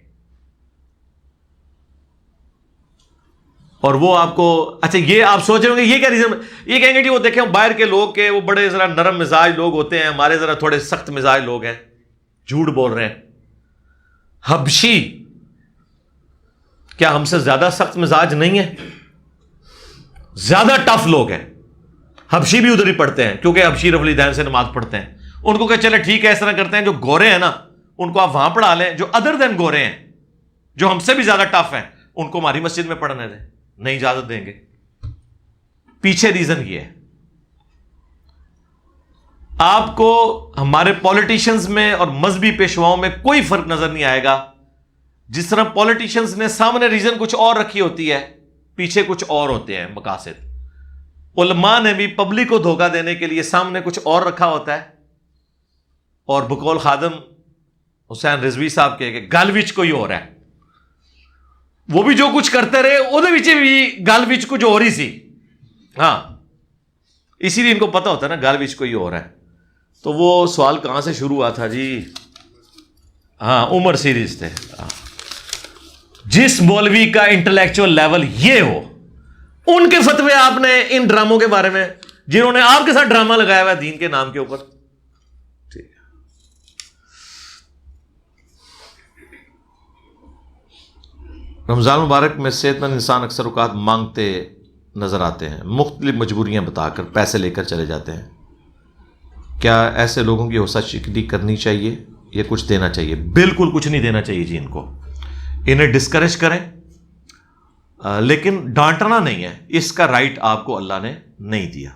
اور وہ آپ کو اچھا یہ آپ سوچ رہے ہوں گے یہ کیا ریزن، یہ کہیں گے جی وہ دیکھیں باہر کے لوگ کہ وہ بڑے ذرا نرم مزاج لوگ ہوتے ہیں، ہمارے ذرا تھوڑے سخت مزاج لوگ ہیں. جھوٹ بول رہے ہیں. حبشی کیا ہم سے زیادہ سخت مزاج نہیں ہے؟ زیادہ ٹف لوگ ہیں. حبشی بھی ادھر ہی پڑھتے ہیں کیونکہ حبشی رفلی دین سے نماز پڑھتے ہیں. ان کو کہ چلے ٹھیک ہے اس طرح کرتے ہیں، جو گورے ہیں نا ان کو آپ وہاں پڑھا لیں، جو ادر دین گورے ہیں جو ہم سے بھی زیادہ ٹف ہیں ان کو ہماری مسجد میں پڑھنے دیں. نہیں اجازت دیں گے. پیچھے ریزن یہ ہے آپ کو ہمارے پولیٹیشنز میں اور مذہبی پیشواؤں میں کوئی فرق نظر نہیں آئے گا. جس طرح پولیٹیشنز نے سامنے ریزن کچھ اور رکھی ہوتی ہے، پیچھے کچھ اور ہوتے ہیں مقاصد. علماء نے بھی پبلک کو دھوکہ دینے کے لیے سامنے کچھ اور رکھا ہوتا ہے، اور بقول خادم حسین رضوی صاحب کے کہ گل وچ کوئی اور ہے. وہ بھی جو کچھ کرتے رہے وہ بھی گل وچ کچھ اور ہی سی. ہاں اسی لیے ان کو پتا ہوتا ہے نا گل وچ کوئی اور ہے. تو وہ سوال کہاں سے شروع ہوا تھا جی؟ ہاں عمر سیریز تھے. جس مولوی کا انٹلیکچوئل لیول یہ ہو، ان کے فتوے آپ نے ان ڈراموں کے بارے میں جنہوں نے آپ کے ساتھ ڈرامہ لگایا ہوا ہے دین کے نام کے اوپر. ٹھیک ہے. رمضان مبارک میں صحت مند انسان اکثر اوقات مانگتے نظر آتے ہیں، مختلف مجبوریاں بتا کر پیسے لے کر چلے جاتے ہیں. کیا ایسے لوگوں کی حوصلہ شکنی کرنی چاہیے یا کچھ دینا چاہیے؟ بالکل کچھ نہیں دینا چاہیے جی. ان کو انہیں ڈسکریج کریں لیکن ڈانٹنا نہیں ہے. اس کا رائٹ آپ کو اللہ نے نہیں دیا.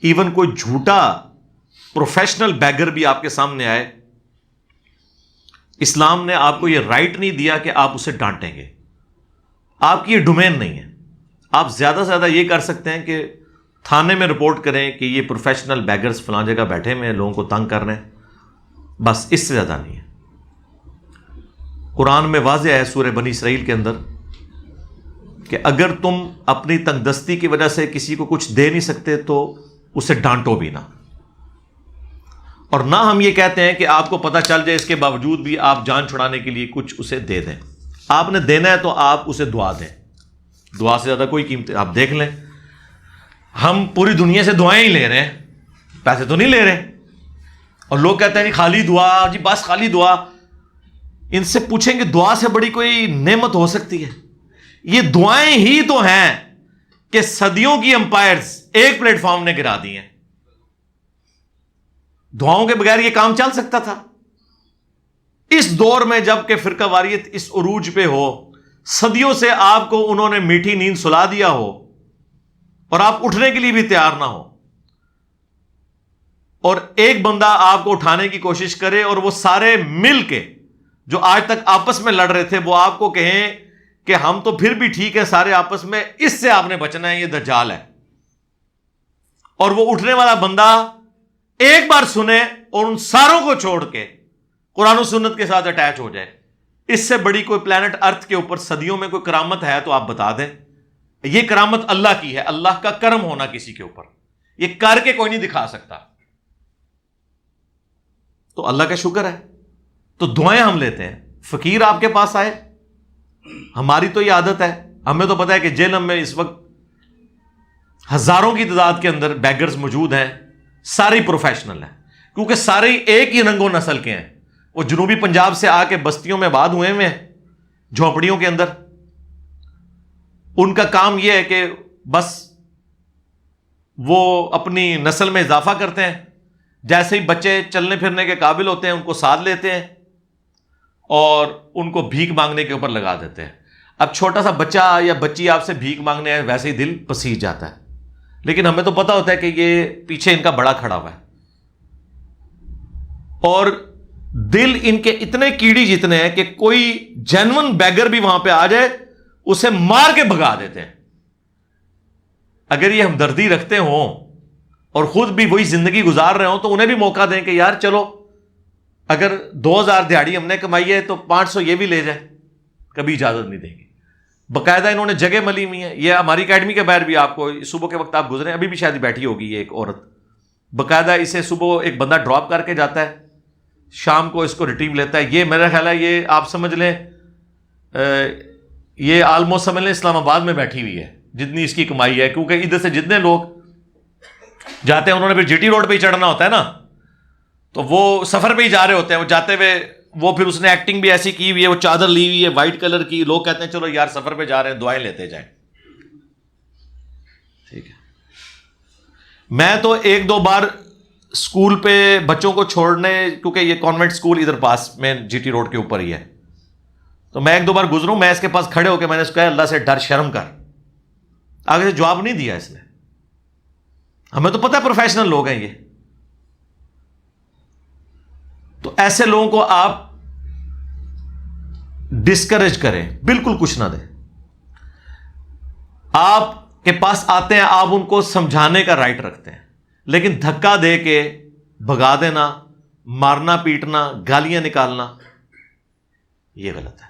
ایون کوئی جھوٹا پروفیشنل بیگر بھی آپ کے سامنے آئے، اسلام نے آپ کو یہ رائٹ نہیں دیا کہ آپ اسے ڈانٹیں گے. آپ کی یہ ڈومین نہیں ہے. آپ زیادہ سے زیادہ یہ کر سکتے ہیں کہ تھانے میں رپورٹ کریں کہ یہ پروفیشنل بیگرز فلاں جگہ بیٹھے ہوئے ہیں، لوگوں کو تنگ کر رہے ہیں. بس اس سے زیادہ نہیں ہے. قرآن میں واضح ہے سورہ بنی اسرائیل کے اندر کہ اگر تم اپنی تنگ دستی کی وجہ سے کسی کو کچھ دے نہیں سکتے تو اسے ڈانٹو بھی نہ. اور نہ ہم یہ کہتے ہیں کہ آپ کو پتہ چل جائے اس کے باوجود بھی آپ جان چھڑانے کے لیے کچھ اسے دے دیں. آپ نے دینا ہے تو آپ اسے دعا دیں. دعا سے زیادہ کوئی قیمت. آپ دیکھ لیں ہم پوری دنیا سے دعائیں ہی لے رہے ہیں، پیسے تو نہیں لے رہے. اور لوگ کہتے ہیں خالی دعا جی، بس خالی دعا. ان سے پوچھیں کہ دعا سے بڑی کوئی نعمت ہو سکتی ہے؟ یہ دعائیں ہی تو ہیں کہ صدیوں کی امپائرز ایک پلیٹ فارم نے گرا دی ہیں. دعاؤں کے بغیر یہ کام چل سکتا تھا؟ اس دور میں جب کہ فرقہ واریت اس عروج پہ ہو، صدیوں سے آپ کو انہوں نے میٹھی نیند سلا دیا ہو اور آپ اٹھنے کے لیے بھی تیار نہ ہو، اور ایک بندہ آپ کو اٹھانے کی کوشش کرے اور وہ سارے مل کے جو آج تک آپس میں لڑ رہے تھے وہ آپ کو کہیں کہ ہم تو پھر بھی ٹھیک ہے سارے آپس میں، اس سے آپ نے بچنا ہے، یہ دجال ہے. اور وہ اٹھنے والا بندہ ایک بار سنے اور ان ساروں کو چھوڑ کے قرآن و سنت کے ساتھ اٹیچ ہو جائے. اس سے بڑی کوئی پلانٹ ارتھ کے اوپر صدیوں میں کوئی کرامت ہے تو آپ بتا دیں. یہ کرامت اللہ کی ہے، اللہ کا کرم ہونا کسی کے اوپر. یہ کر کے کوئی نہیں دکھا سکتا. تو اللہ کا شکر ہے. تو دعائیں ہم لیتے ہیں. فقیر آپ کے پاس آئے، ہماری تو یہ عادت ہے، ہمیں تو پتہ ہے کہ جیل میں اس وقت ہزاروں کی تعداد کے اندر بیگرز موجود ہیں، سارے پروفیشنل ہیں کیونکہ سارے ایک ہی رنگ و نسل کے ہیں. وہ جنوبی پنجاب سے آ کے بستیوں میں آباد ہوئے ہیں، جھونپڑیوں کے اندر. ان کا کام یہ ہے کہ بس وہ اپنی نسل میں اضافہ کرتے ہیں. جیسے ہی بچے چلنے پھرنے کے قابل ہوتے ہیں ان کو ساتھ لیتے ہیں اور ان کو بھیک مانگنے کے اوپر لگا دیتے ہیں. اب چھوٹا سا بچہ یا بچی آپ سے بھیک مانگنے آئے ویسے ہی دل پسیج جاتا ہے، لیکن ہمیں تو پتہ ہوتا ہے کہ یہ پیچھے ان کا بڑا کھڑا ہوا ہے. اور دل ان کے اتنے کیڑی جتنے ہیں کہ کوئی جینون بیگر بھی وہاں پہ آ جائے اسے مار کے بھگا دیتے ہیں. اگر یہ ہمدردی رکھتے ہوں اور خود بھی وہی زندگی گزار رہے ہوں تو انہیں بھی موقع دیں کہ یار چلو اگر 2000 دیہڑی ہم نے کمائی ہے تو 500 یہ بھی لے جائیں. کبھی اجازت نہیں دیں گے. باقاعدہ انہوں نے جگہ ملی ہوئی ہے. یہ ہماری اکیڈمی کے باہر بھی آپ کو صبح کے وقت آپ گزرے ابھی بھی شاید بیٹھی ہوگی یہ ایک عورت. باقاعدہ اسے صبح ایک بندہ ڈراپ کر کے جاتا ہے، شام کو اس کو ریٹریو لیتا ہے. یہ میرا خیال ہے یہ آپ سمجھ لیں یہ آلموسٹ سمجھ لیں اسلام آباد میں بیٹھی ہوئی ہے. جتنی اس کی کمائی ہے، کیونکہ ادھر سے جتنے لوگ جاتے ہیں انہوں نے پھر جی ٹی روڈ پہ ہی چڑھنا ہوتا ہے نا، تو وہ سفر پہ ہی جا رہے ہوتے ہیں، وہ جاتے ہوئے وہ پھر اس نے ایکٹنگ بھی ایسی کی ہوئی ہے، وہ چادر لی ہوئی ہے وائٹ کلر کی، لوگ کہتے ہیں چلو یار سفر پہ جا رہے ہیں دعائیں لیتے جائیں. ٹھیک ہے. میں تو ایک دو بار اسکول پہ بچوں کو چھوڑنے، کیونکہ یہ کانوینٹ اسکول ادھر پاس میں جی ٹی روڈ کے اوپر ہی ہے، تو میں ایک دو بار گزروں، میں اس کے پاس کھڑے ہو کے میں نے اس کو کہا اللہ سے ڈر، شرم کر. آگے سے جواب نہیں دیا اس نے. ہمیں تو پتہ ہے پروفیشنل لوگ ہیں یہ. تو ایسے لوگوں کو آپ ڈسکریج کریں، بالکل کچھ نہ دیں. آپ کے پاس آتے ہیں، آپ ان کو سمجھانے کا رائٹ رکھتے ہیں، لیکن دھکا دے کے بھگا دینا، مارنا پیٹنا، گالیاں نکالنا، یہ غلط ہے.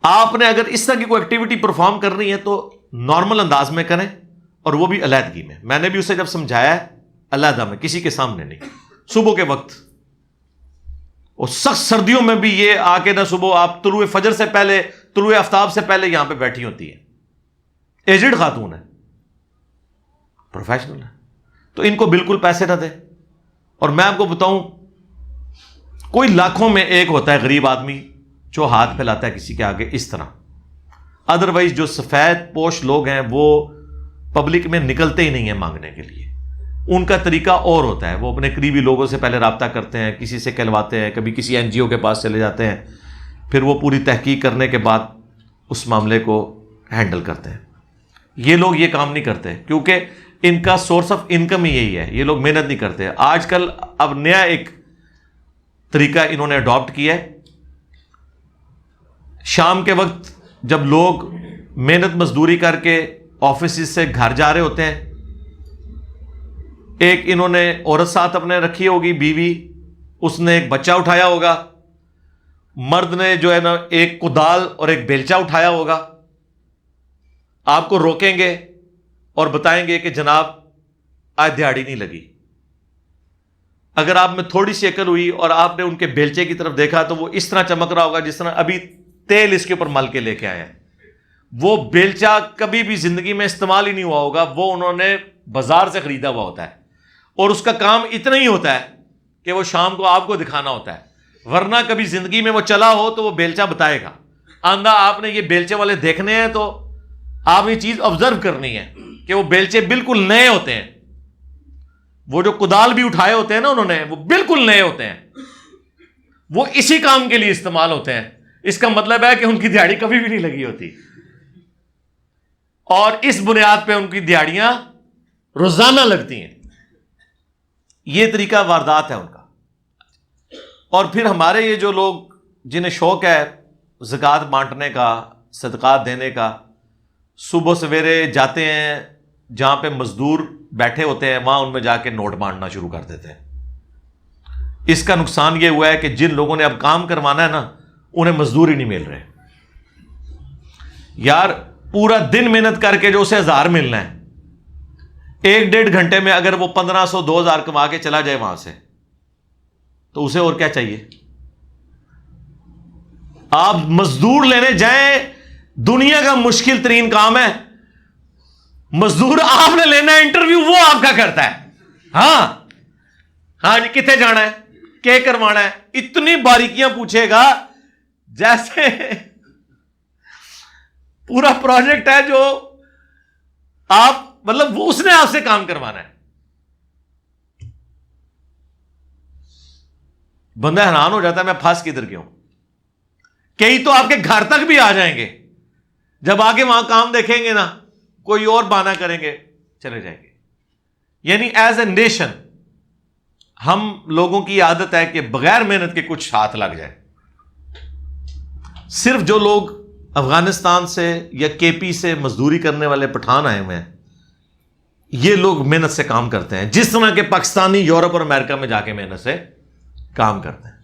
آپ نے اگر اس طرح کی کوئی ایکٹیویٹی پرفارم کرنی ہے تو نارمل انداز میں کریں، اور وہ بھی علیحدگی میں. میں نے بھی اسے جب سمجھایا ہے علیحدہ میں، کسی کے سامنے نہیں. صبح کے وقت، اور سخت سردیوں میں بھی یہ آ کے نہ صبح آپ طلوع فجر سے پہلے، طلوع آفتاب سے پہلے یہاں پہ بیٹھی ہوتی ہے. ایجڈ خاتون ہے، پروفیشنل ہے، تو ان کو بالکل پیسے نہ دیں. اور میں آپ کو بتاؤں، کوئی لاکھوں میں ایک ہوتا ہے غریب آدمی جو ہاتھ پھیلاتا ہے کسی کے آگے اس طرح. ادروائز جو سفید پوش لوگ ہیں وہ پبلک میں نکلتے ہی نہیں ہیں مانگنے کے لیے. ان کا طریقہ اور ہوتا ہے، وہ اپنے قریبی لوگوں سے پہلے رابطہ کرتے ہیں، کسی سے کہلواتے ہیں، کبھی کسی این جی او کے پاس چلے جاتے ہیں، پھر وہ پوری تحقیق کرنے کے بعد اس معاملے کو ہینڈل کرتے ہیں. یہ لوگ یہ کام نہیں کرتے کیونکہ ان کا سورس آف انکم ہی یہی ہے. یہ لوگ محنت نہیں کرتے. آج کل اب نیا ایک طریقہ انہوں نے اڈاپٹ کیا ہے. شام کے وقت جب لوگ محنت مزدوری کر کے آفیسز سے گھر جا رہے ہوتے ہیں، ایک انہوں نے عورت ساتھ اپنے رکھی ہوگی، بیوی، اس نے ایک بچہ اٹھایا ہوگا، مرد نے جو ہے نا ایک کدال اور ایک بیلچہ اٹھایا ہوگا. آپ کو روکیں گے اور بتائیں گے کہ جناب آج دیہاڑی نہیں لگی. اگر آپ میں تھوڑی سی عقل ہوئی اور آپ نے ان کے بیلچے کی طرف دیکھا تو وہ اس طرح چمک رہا ہوگا جس طرح ابھی تیل اس کے اوپر مل کے لے کے آئے ہیں. وہ بیلچہ کبھی بھی زندگی میں استعمال ہی نہیں ہوا ہوگا، وہ انہوں نے بازار سے خریدا ہوا ہوتا ہے، اور اس کا کام اتنا ہی ہوتا ہے کہ وہ شام کو آپ کو دکھانا ہوتا ہے. ورنہ کبھی زندگی میں وہ چلا ہو تو وہ بیلچہ بتائے گا. آندہ آپ نے یہ بیلچے والے دیکھنے ہیں تو آپ یہ چیز آبزرو کرنی ہے کہ وہ بیلچے بالکل نئے ہوتے ہیں. وہ جو کدال بھی اٹھائے ہوتے ہیں نا انہوں نے، وہ بالکل نئے ہوتے ہیں، وہ اسی کام کے لیے استعمال ہوتے ہیں. اس کا مطلب ہے کہ ان کی دیہاڑی کبھی بھی نہیں لگی ہوتی، اور اس بنیاد پہ ان کی دیہاڑیاں روزانہ لگتی ہیں. یہ طریقہ واردات ہے ان کا. اور پھر ہمارے یہ جو لوگ جنہیں شوق ہے زکوٰۃ بانٹنے کا، صدقات دینے کا، صبح سویرے جاتے ہیں جہاں پہ مزدور بیٹھے ہوتے ہیں وہاں ان میں جا کے نوٹ بانٹنا شروع کر دیتے ہیں. اس کا نقصان یہ ہوا ہے کہ جن لوگوں نے اب کام کروانا ہے نا انہیں مزدور ہی نہیں مل رہے. یار پورا دن محنت کر کے جو اسے 1000 ملنا ہے، 1-1.5 گھنٹے میں اگر وہ 1500 2000 کما کے چلا جائے وہاں سے تو اسے اور کیا چاہیے. آپ مزدور لینے جائیں، دنیا کا مشکل ترین کام ہے. مزدور آپ نے لینا ہے، انٹرویو وہ آپ کا کرتا ہے. ہاں جی کتنے جانا ہے، کیا کروانا ہے، اتنی باریکیاں پوچھے گا جیسے پورا پروجیکٹ ہے جو آپ مطلب وہ اس نے آپ سے کام کروانا ہے. بندہ حیران ہو جاتا ہے میں پھنس کدھر گیا ہوں. کئی تو آپ کے گھر تک بھی آ جائیں گے، جب آگے وہاں کام دیکھیں گے نا کوئی اور بہانہ کریں گے چلے جائیں گے. یعنی ایز اے نیشن ہم لوگوں کی عادت ہے کہ بغیر محنت کے کچھ ہاتھ لگ جائے. صرف جو لوگ افغانستان سے یا کے پی سے مزدوری کرنے والے پٹھان آئے ہوئے ہیں یہ لوگ محنت سے کام کرتے ہیں، جس طرح کے پاکستانی یورپ اور امریکہ میں جا کے محنت سے کام کرتے ہیں.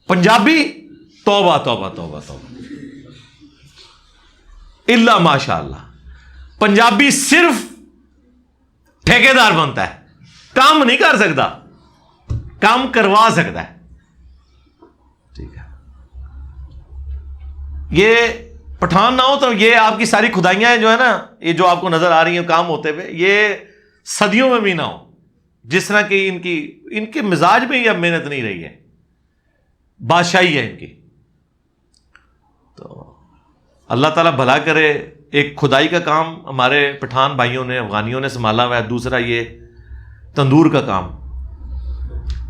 پنجابی توبہ توبہ توبہ توبہ الا ماشاء اللہ. پنجابی صرف ٹھیکیدار بنتا ہے، کام نہیں کر سکتا، کام کروا سکتا ہے. ٹھیک ہے. یہ پٹھان نہ ہو تو یہ آپ کی ساری کھدائیاں جو ہے نا، یہ جو آپ کو نظر آ رہی ہیں کام ہوتے ہوئے، یہ صدیوں میں بھی نہ ہو. جس طرح کہ ان کے مزاج میں ہی اب محنت نہیں رہی ہے، بادشاہی ہے ان کی. تو اللہ تعالیٰ بھلا کرے. ایک کھدائی کا کام ہمارے پٹھان بھائیوں نے، افغانیوں نے سنبھالا ہوا ہے. دوسرا یہ تندور کا کام.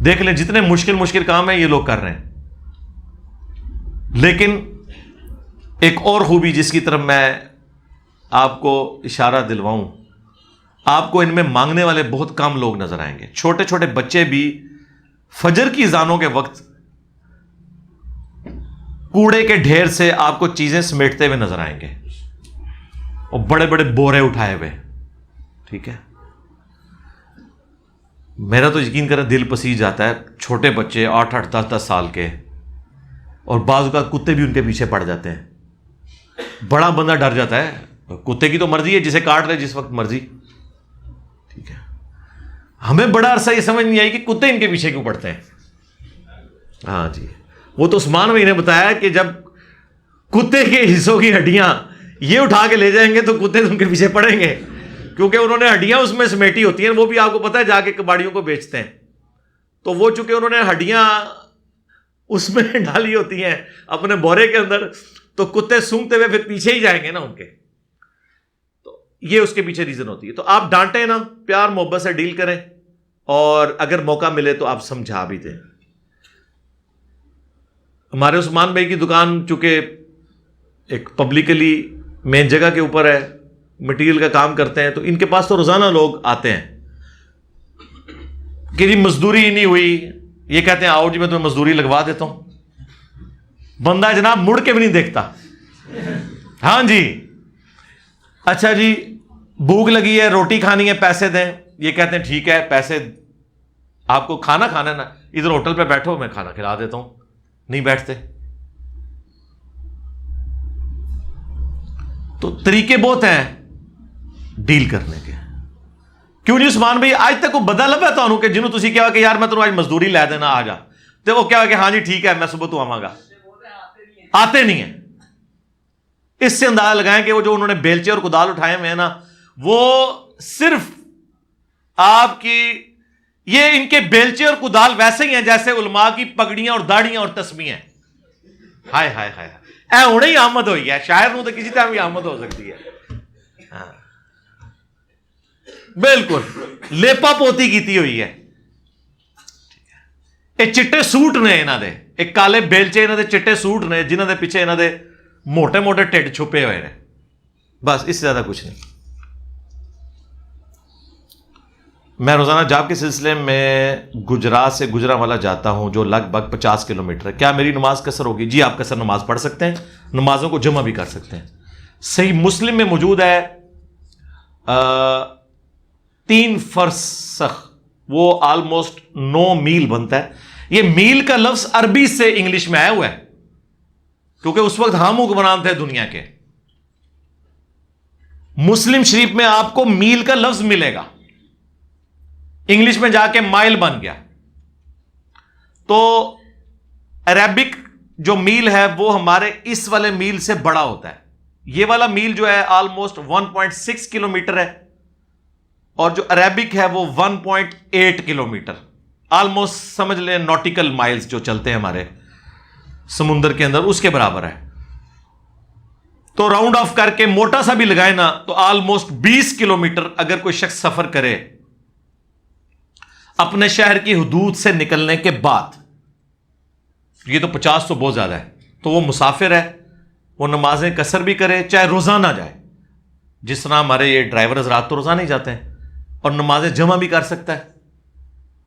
دیکھ لیں جتنے مشکل کام ہیں یہ لوگ کر رہے ہیں. لیکن ایک اور خوبی جس کی طرف میں آپ کو اشارہ دلواؤں، آپ کو ان میں مانگنے والے بہت کم لوگ نظر آئیں گے. چھوٹے چھوٹے بچے بھی فجر کی اذانوں کے وقت کوڑے کے ڈھیر سے آپ کو چیزیں سمیٹتے ہوئے نظر آئیں گے، اور بڑے بڑے بورے اٹھائے ہوئے. ٹھیک ہے، میرا تو یقین کریں دل پسیج جاتا ہے. چھوٹے بچے 8-8 10-10 سال کے، اور بعض اوقات کتے بھی ان کے پیچھے پڑ جاتے ہیں. بڑا بندہ ڈر جاتا ہے. کتے کی تو مرضی ہے، جسے کاٹ لے جس وقت مرضی. ٹھیک ہے، ہمیں بڑا عرصہ یہ سمجھ نہیں آئی کہ کتے ان کے پیچھے کیوں پڑتے ہیں. ہاں جی، وہ تو عثمان بھائی نے بتایا کہ جب کتے کے حصوں کی ہڈیاں یہ اٹھا کے لے جائیں گے تو کتے ان کے پیچھے پڑیں گے، کیونکہ انہوں نے ہڈیاں اس میں سمیٹی ہوتی ہیں. وہ بھی آپ کو پتا ہے جا کے کباڑیوں کو بیچتے ہیں. تو وہ چونکہ انہوں نے ہڈیاں اس میں ڈالی ہوتی ہیں اپنے بورے کے اندر، تو کتے سونگتے ہوئے پھر پیچھے ہی جائیں گے نا ان کے. تو یہ اس کے پیچھے ریزن ہوتی ہے. تو آپ ڈانٹیں نا، پیار محبت سے ڈیل کریں، اور اگر موقع ملے تو آپ سمجھا بھی دیں. ہمارے عثمان بھائی کی دکان چونکہ ایک پبلکلی مین جگہ کے اوپر ہے، مٹیریل کا کام کرتے ہیں، تو ان کے پاس تو روزانہ لوگ آتے ہیں کہ جی مزدوری ہی نہیں ہوئی. یہ کہتے ہیں آؤ جی میں تمہیں مزدوری لگوا دیتا ہوں. بندہ جناب مڑ کے بھی نہیں دیکھتا. ہاں جی، اچھا جی بھوک لگی ہے، روٹی کھانی ہے، پیسے دیں. یہ کہتے ہیں ٹھیک ہے پیسے، آپ کو کھانا ہے نا، ادھر ہوٹل پہ بیٹھو میں کھانا کھلا دیتا ہوں. نہیں بیٹھتے. تو طریقے بہت ہیں ڈیل کرنے کے. کیوں نہیں عثمان بھائی اج تک وہ بندہ لبا تھانوں کہ جنہوں تسی کہا کہ یار میں تمہیں آج مزدوری لے دینا آ جا، تو وہ کہا کہ ہاں جی ٹھیک ہے میں صبح تو آواں گا. آتے نہیں ہیں. اس سے اندازہ لگائیں کہ وہ جو انہوں نے بیلچے اور کدال اٹھائے ہوئے ہیں نا، وہ صرف آپ کی یہ ان کے بیلچے اور کدال ویسے ہی ہیں جیسے علماء کی پگڑیاں اور داڑیاں اور تسبیحیں ہیں. ہائے ہائے ہائے، اے ہونے ہی آمد ہوئی ہے. شاعر نو تو کسی طرح بھی آمد ہو سکتی ہے. ہاں بالکل لیپا پوتی کیتی ہوئی ہے. یہ چٹے سوٹ نے انہاں دے، ایک کالے بیلچے انہاں دے چٹے سوٹ نے جنہاں دے پیچھے انہاں دے موٹے موٹے ٹھڈ چھپے ہوئے ہیں. بس اس سے زیادہ کچھ نہیں. میں روزانہ جاب کے سلسلے میں گجرات سے گجرانوالہ جاتا ہوں جو لگ بھگ 50 کلومیٹر ہے. کیا میری نماز قصر ہوگی؟ جی آپ قصر نماز پڑھ سکتے ہیں، نمازوں کو جمع بھی کر سکتے ہیں. صحیح مسلم میں موجود ہے 3 فرسخ، وہ آلموسٹ 9 میل بنتا ہے. یہ میل کا لفظ عربی سے انگلش میں آیا ہوا ہے، کیونکہ اس وقت ہم حکمران تھے دنیا کے. مسلم شریف میں آپ کو میل کا لفظ ملے گا، انگلش میں جا کے مائل بن گیا. تو عربک جو میل ہے وہ ہمارے اس والے میل سے بڑا ہوتا ہے. یہ والا میل جو ہے آلموسٹ 1.6 کلومیٹر ہے، اور جو عربک ہے وہ 1.8 کلومیٹر. آلموسٹ سمجھ لیں نوٹیکل مائلز جو چلتے ہیں ہمارے سمندر کے اندر اس کے برابر ہے. تو راؤنڈ آف کر کے موٹا سا بھی لگائے نا تو آلموسٹ 20 کلومیٹر اگر کوئی شخص سفر کرے اپنے شہر کی حدود سے نکلنے کے بعد، یہ تو 50 تو بہت زیادہ ہے، تو وہ مسافر ہے، وہ نمازیں قصر بھی کرے چاہے روزانہ جائے. جس طرح ہمارے یہ ڈرائیور حضرات تو روزانہ ہی جاتے ہیں، اور نمازیں جمع بھی کر سکتا ہے،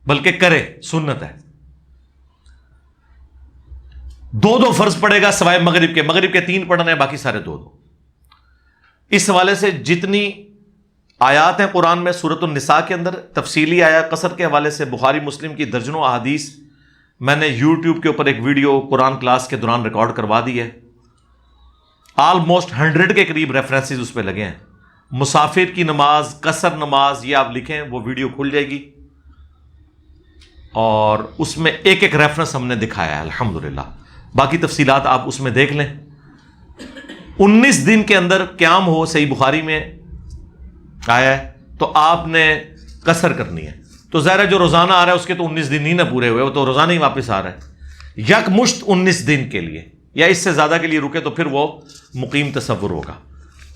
بلکہ کرے، سنت ہے. 2 فرض پڑے گا سوائے مغرب کے. مغرب کے 3 پڑھنے ہیں، باقی سارے 2. اس حوالے سے جتنی آیات ہیں قرآن میں سورۃ النساء کے اندر تفصیلی آیا قصر کے حوالے سے بخاری مسلم کی درجنوں احادیث میں نے یوٹیوب کے اوپر ایک ویڈیو قرآن کلاس کے دوران ریکارڈ کروا دی ہے. آلموسٹ 100 کے قریب ریفرنسز اس پہ لگے ہیں. مسافر کی نماز، قصر نماز، یہ آپ لکھیں وہ ویڈیو کھل جائے گی، اور اس میں ایک ایک ریفرنس ہم نے دکھایا ہے الحمدللہ. باقی تفصیلات آپ اس میں دیکھ لیں. 19 دن کے اندر قیام ہو، صحیح بخاری میں آیا ہے، تو آپ نے قصر کرنی ہے. تو ظاہر ہے جو روزانہ آ رہا ہے اس کے تو 19 دن ہی نہ پورے ہوئے، وہ تو روزانہ ہی واپس آ رہا ہے. یک مشت 19 دن کے لیے یا اس سے زیادہ کے لیے رکے تو پھر وہ مقیم تصور ہوگا.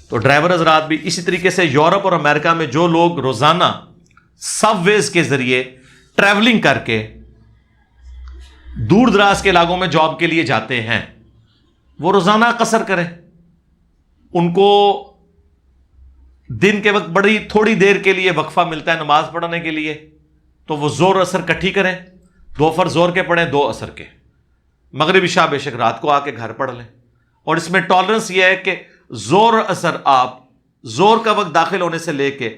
تو ڈرائیور حضرات بھی اسی طریقے سے یورپ اور امریکہ میں جو لوگ روزانہ سب ویز کے ذریعے ٹریولنگ کر کے دور دراز کے علاقوں میں جاب کے لیے جاتے ہیں، وہ روزانہ قصر کریں. ان کو دن کے وقت بڑی تھوڑی دیر کے لیے وقفہ ملتا ہے نماز پڑھنے کے لیے، تو وہ زور اثر کٹھی کریں، 2 فرض زور کے پڑھیں، 2 اثر کے. مغرب عشاء بے شک رات کو آ کے گھر پڑھ لیں. اور اس میں ٹالرنس یہ ہے کہ زور اثر آپ زور کا وقت داخل ہونے سے لے کے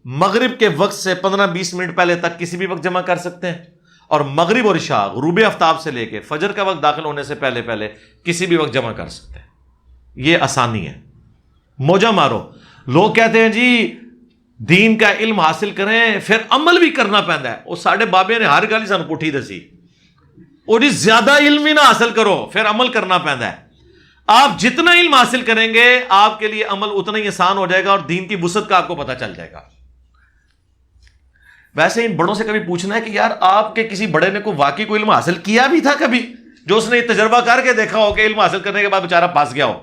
مغرب کے وقت سے 15-20 منٹ پہلے تک کسی بھی وقت جمع کر سکتے ہیں، اور مغرب اور عشاء غروب آفتاب سے لے کے فجر کا وقت داخل ہونے سے پہلے کسی بھی وقت جمع کر سکتے ہیں. یہ آسانی ہے. موجہ مارو. لوگ کہتے ہیں جی دین کا علم حاصل کریں پھر عمل بھی کرنا پہنتا ہے. وہ ساڈے بابے نے ہر گل سانو پٹھی دسی، اور جی زیادہ علم ہی نہ حاصل کرو پھر عمل کرنا پہنتا ہے. آپ جتنا علم حاصل کریں گے آپ کے لیے عمل اتنا ہی آسان ہو جائے گا، اور دین کی وسعت کا آپ کو پتہ چل جائے گا. ویسے ان بڑوں سے کبھی پوچھنا ہے کہ یار آپ کے کسی بڑے نے کوئی واقعی کوئی علم حاصل کیا بھی تھا کبھی، جو اس نے یہ تجربہ کر کے دیکھا ہو کہ علم حاصل کرنے کے بعد بیچارہ پھنس گیا ہو.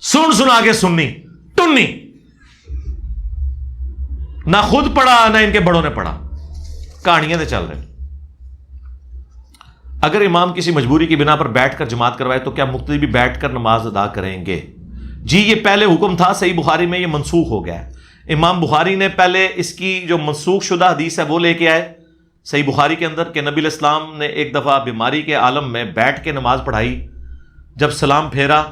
سنا کے سننی ٹنی، نہ خود پڑھا نہ ان کے بڑوں نے پڑھا، کہانیاں تو چل رہی. اگر امام کسی مجبوری کی بنا پر بیٹھ کر جماعت کروائے تو کیا مقتدی بھی بیٹھ کر نماز ادا کریں گے؟ جی یہ پہلے حکم تھا، صحیح بخاری میں یہ منسوخ ہو گیا ہے. امام بخاری نے پہلے اس کی جو منسوخ شدہ حدیث ہے وہ لے کے آئے صحیح بخاری کے اندر کہ نبی علیہ السلام نے ایک دفعہ بیماری کے عالم میں بیٹھ کے نماز پڑھائی. جب سلام پھیرا،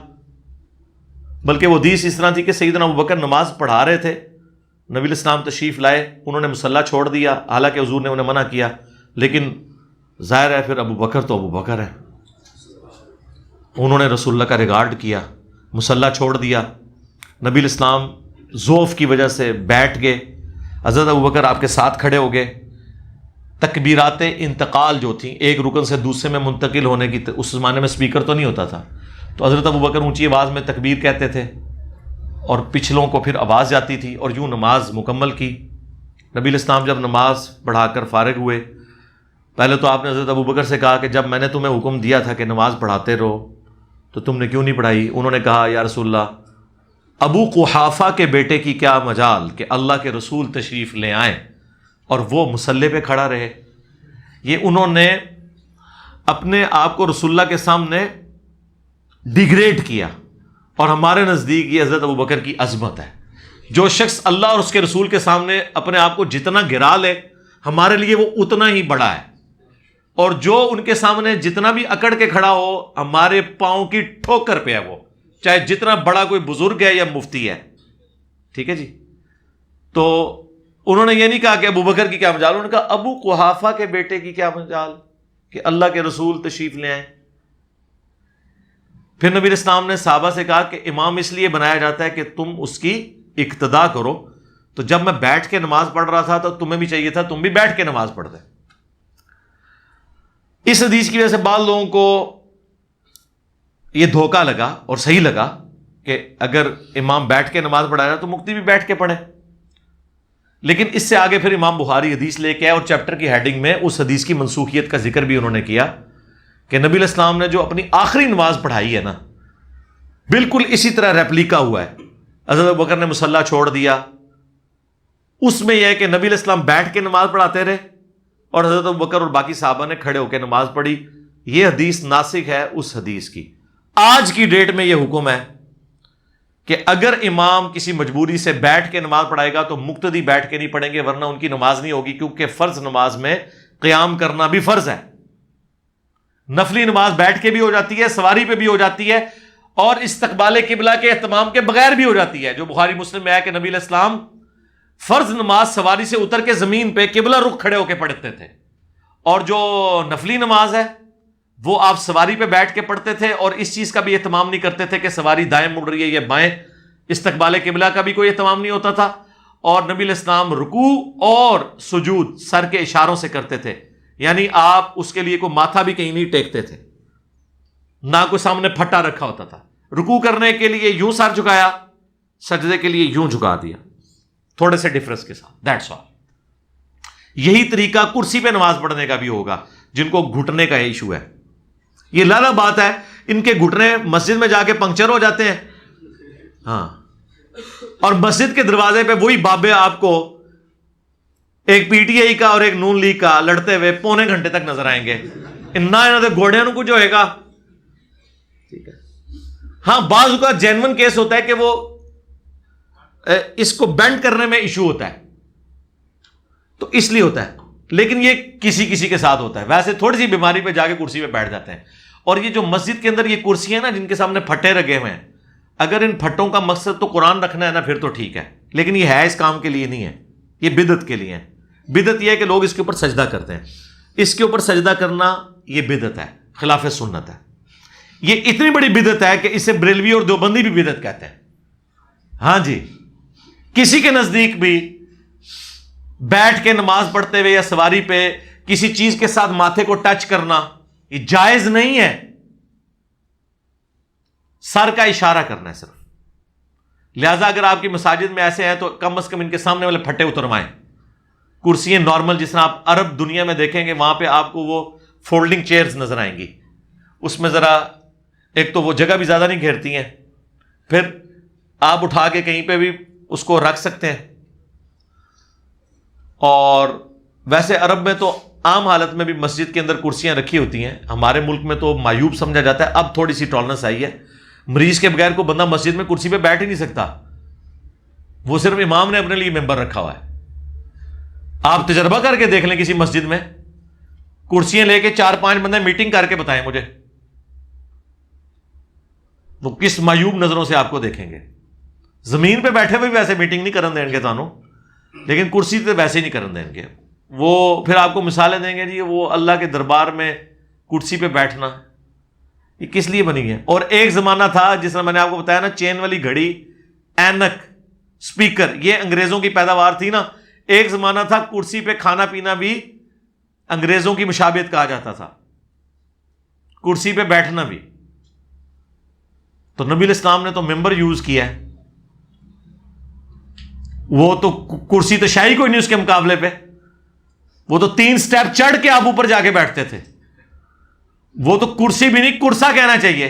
بلکہ وہ حدیث اس طرح تھی کہ سیدنا ابوبکر نماز پڑھا رہے تھے، نبی علیہ السلام تشریف لائے، انہوں نے مصلی چھوڑ دیا، حالانکہ حضور نے انہیں منع کیا، لیکن ظاہر ہے پھر ابوبکر تو ابوبکر ہے، انہوں نے رسول اللہ کا ریگارڈ کیا، مصلی چھوڑ دیا. نبی علیہ السلام ذوف کی وجہ سے بیٹھ گئے، حضرت ابوبکر آپ کے ساتھ کھڑے ہو گئے. تکبیرات انتقال جو تھیں ایک رکن سے دوسرے میں منتقل ہونے کی، اس زمانے میں سپیکر تو نہیں ہوتا تھا، تو حضرت ابوبکر اونچی آواز میں تکبیر کہتے تھے اور پچھلوں کو پھر آواز جاتی تھی، اور یوں نماز مکمل کی. نبی علیہ السلام جب نماز پڑھا کر فارغ ہوئے، پہلے تو آپ نے حضرت ابوبکر سے کہا کہ جب میں نے تمہیں حکم دیا تھا کہ نماز پڑھاتے رہو تو تم نے کیوں نہیں پڑھائی؟ انہوں نے کہا یا رسول اللہ، ابو قحافہ کے بیٹے کی کیا مجال کہ اللہ کے رسول تشریف لے آئیں اور وہ مصلی پہ کھڑا رہے. یہ انہوں نے اپنے آپ کو رسول اللہ کے سامنے ڈیگریڈ کیا، اور ہمارے نزدیک یہ حضرت ابوبکر کی عظمت ہے. جو شخص اللہ اور اس کے رسول کے سامنے اپنے آپ کو جتنا گرا لے ہمارے لیے وہ اتنا ہی بڑا ہے، اور جو ان کے سامنے جتنا بھی اکڑ کے کھڑا ہو ہمارے پاؤں کی ٹھوکر پہ ہے، وہ چاہے جتنا بڑا کوئی بزرگ ہے یا مفتی ہے. ٹھیک ہے جی. تو انہوں نے یہ نہیں کہا کہ ابوبکر کی کیا مجال، انہوں نے کہا ابو قحافہ کے بیٹے کی کیا مجال کہ اللہ کے رسول تشریف لے آئیں. پھر نبی علیہ السلام نے صحابہ سے کہا کہ امام اس لیے بنایا جاتا ہے کہ تم اس کی اقتدا کرو. تو جب میں بیٹھ کے نماز پڑھ رہا تھا تو تمہیں بھی چاہیے تھا تم بھی بیٹھ کے نماز پڑھتے. اس حدیث کی وجہ سے بعض لوگوں کو یہ دھوکہ لگا اور صحیح لگا کہ اگر امام بیٹھ کے نماز پڑھا رہا تو مقتدی بھی بیٹھ کے پڑھے. لیکن اس سے آگے پھر امام بخاری حدیث لے کے آئے، اور چیپٹر کی ہیڈنگ میں اس حدیث کی منسوخیت کا ذکر بھی انہوں نے کیا کہ نبی علیہ السلام نے جو اپنی آخری نماز پڑھائی ہے نا، بالکل اسی طرح ریپلیکا ہوا ہے. حضرت ابوبکر نے مصلی چھوڑ دیا، اس میں یہ ہے کہ نبی علیہ السلام بیٹھ کے نماز پڑھاتے رہے اور حضرت ابوبکر اور باقی صحابہ نے کھڑے ہو کے نماز پڑھی. یہ حدیث ناسخ ہے اس حدیث کی. آج کی ڈیٹ میں یہ حکم ہے کہ اگر امام کسی مجبوری سے بیٹھ کے نماز پڑھائے گا تو مقتدی بیٹھ کے نہیں پڑھیں گے، ورنہ ان کی نماز نہیں ہوگی، کیونکہ فرض نماز میں قیام کرنا بھی فرض ہے. نفلی نماز بیٹھ کے بھی ہو جاتی ہے، سواری پہ بھی ہو جاتی ہے، اور استقبال قبلہ کے اہتمام کے بغیر بھی ہو جاتی ہے. جو بخاری مسلم میں ہے کہ نبی علیہ السلام فرض نماز سواری سے اتر کے زمین پہ قبلہ رخ کھڑے ہو کے پڑھتے تھے، اور جو نفلی نماز ہے وہ آپ سواری پہ بیٹھ کے پڑھتے تھے، اور اس چیز کا بھی اہتمام نہیں کرتے تھے کہ سواری دائیں مڑ رہی ہے یا بائیں. استقبال قبلہ کا بھی کوئی اہتمام نہیں ہوتا تھا، اور نبی علیہ السلام رکوع اور سجود سر کے اشاروں سے کرتے تھے، یعنی آپ اس کے لیے کوئی ماتھا بھی کہیں نہیں ٹیکتے تھے. نہ کوئی سامنے پھٹا رکھا ہوتا تھا. رکوع کرنے کے لیے یوں سر جھکایا, سجدے کے لیے یوں جھکا دیا, تھوڑے سے ڈفرنس کے ساتھ, دیٹس آل. یہی طریقہ کرسی پہ نماز پڑھنے کا بھی ہوگا جن کو گھٹنے کا ایشو ہے. یہ لالا بات ہے, ان کے گھٹنے مسجد میں جا کے پنکچر ہو جاتے ہیں. ہاں, اور مسجد کے دروازے پہ وہی بابے آپ کو ایک پی ٹی آئی کا اور ایک نون لیگ کا لڑتے ہوئے پونے گھنٹے تک نظر آئیں گے. انہوں گھوڑے کو جو ہے گا. ٹھیک ہے, ہاں بعض کا جینون کیس ہوتا ہے کہ وہ اس کو بینڈ کرنے میں ایشو ہوتا ہے تو اس لیے ہوتا ہے, لیکن یہ کسی کسی کے ساتھ ہوتا ہے. ویسے تھوڑی سی بیماری پہ جا کے کرسی پہ بیٹھ جاتے ہیں. اور یہ جو مسجد کے اندر یہ کرسی ہیں نا جن کے سامنے پھٹے لگے ہوئے ہیں, اگر ان پھٹوں کا مقصد تو قرآن رکھنا ہے نا پھر تو ٹھیک ہے, لیکن یہ ہے اس کام کے لیے نہیں ہے, یہ بدعت کے لیے ہے. بدعت یہ ہے کہ لوگ اس کے اوپر سجدہ کرتے ہیں. اس کے اوپر سجدہ کرنا یہ بدعت ہے, خلاف سنت ہے. یہ اتنی بڑی بدعت ہے کہ اسے بریلوی اور دیوبندی بھی بدعت کہتے ہیں. ہاں جی, کسی کے نزدیک بھی بیٹھ کے نماز پڑھتے ہوئے یا سواری پہ کسی چیز کے ساتھ ماتھے کو ٹچ کرنا یہ جائز نہیں ہے. سر کا اشارہ کرنا ہے صرف. لہذا اگر آپ کی مساجد میں ایسے ہیں تو کم از کم ان کے سامنے والے پھٹے اتروائیں. کرسیاں نارمل جس طرح آپ عرب دنیا میں دیکھیں گے وہاں پہ آپ کو وہ فولڈنگ چیئرز نظر آئیں گی. اس میں ذرا ایک تو وہ جگہ بھی زیادہ نہیں گھیرتی ہیں, پھر آپ اٹھا کے کہیں پہ بھی اس کو رکھ سکتے ہیں. اور ویسے عرب میں تو عام حالت میں بھی مسجد کے اندر کرسیاں رکھی ہوتی ہیں. ہمارے ملک میں تو معیوب سمجھا جاتا ہے, اب تھوڑی سی ٹالرنس آئی ہے. مریض کے بغیر کوئی بندہ مسجد میں کرسی پہ بیٹھ ہی نہیں سکتا, وہ صرف امام نے اپنے لیے ممبر رکھا ہوا ہے. آپ تجربہ کر کے دیکھ لیں کسی مسجد میں, کرسیاں لے کے 4-5 بندے میٹنگ کر کے بتائیں مجھے, وہ کس معیوب نظروں سے آپ کو دیکھیں گے. زمین پہ بیٹھے ہوئے بھی ویسے میٹنگ نہیں کرن دیں گے تانوں, لیکن کرسی پہ ویسے ہی نہیں کرن دیں گے. وہ پھر آپ کو مثالیں دیں گے جی وہ اللہ کے دربار میں کرسی پہ بیٹھنا یہ کس لیے بنی ہے. اور ایک زمانہ تھا جس طرح میں نے آپ کو بتایا نا, چین والی گھڑی, اینک, سپیکر, یہ انگریزوں کی پیداوار تھی نا. ایک زمانہ تھا کرسی پہ کھانا پینا بھی انگریزوں کی مشابہت کہا جاتا تھا, کرسی پہ بیٹھنا بھی. تو نبی علیہ السلام نے تو ممبر یوز کیا ہے, وہ تو کرسی تو شاہی کوئی نہیں اس کے مقابلے پہ. وہ تو 3 سٹیپ چڑھ کے آپ اوپر جا کے بیٹھتے تھے. وہ تو کرسی بھی نہیں, کرسا کہنا چاہیے.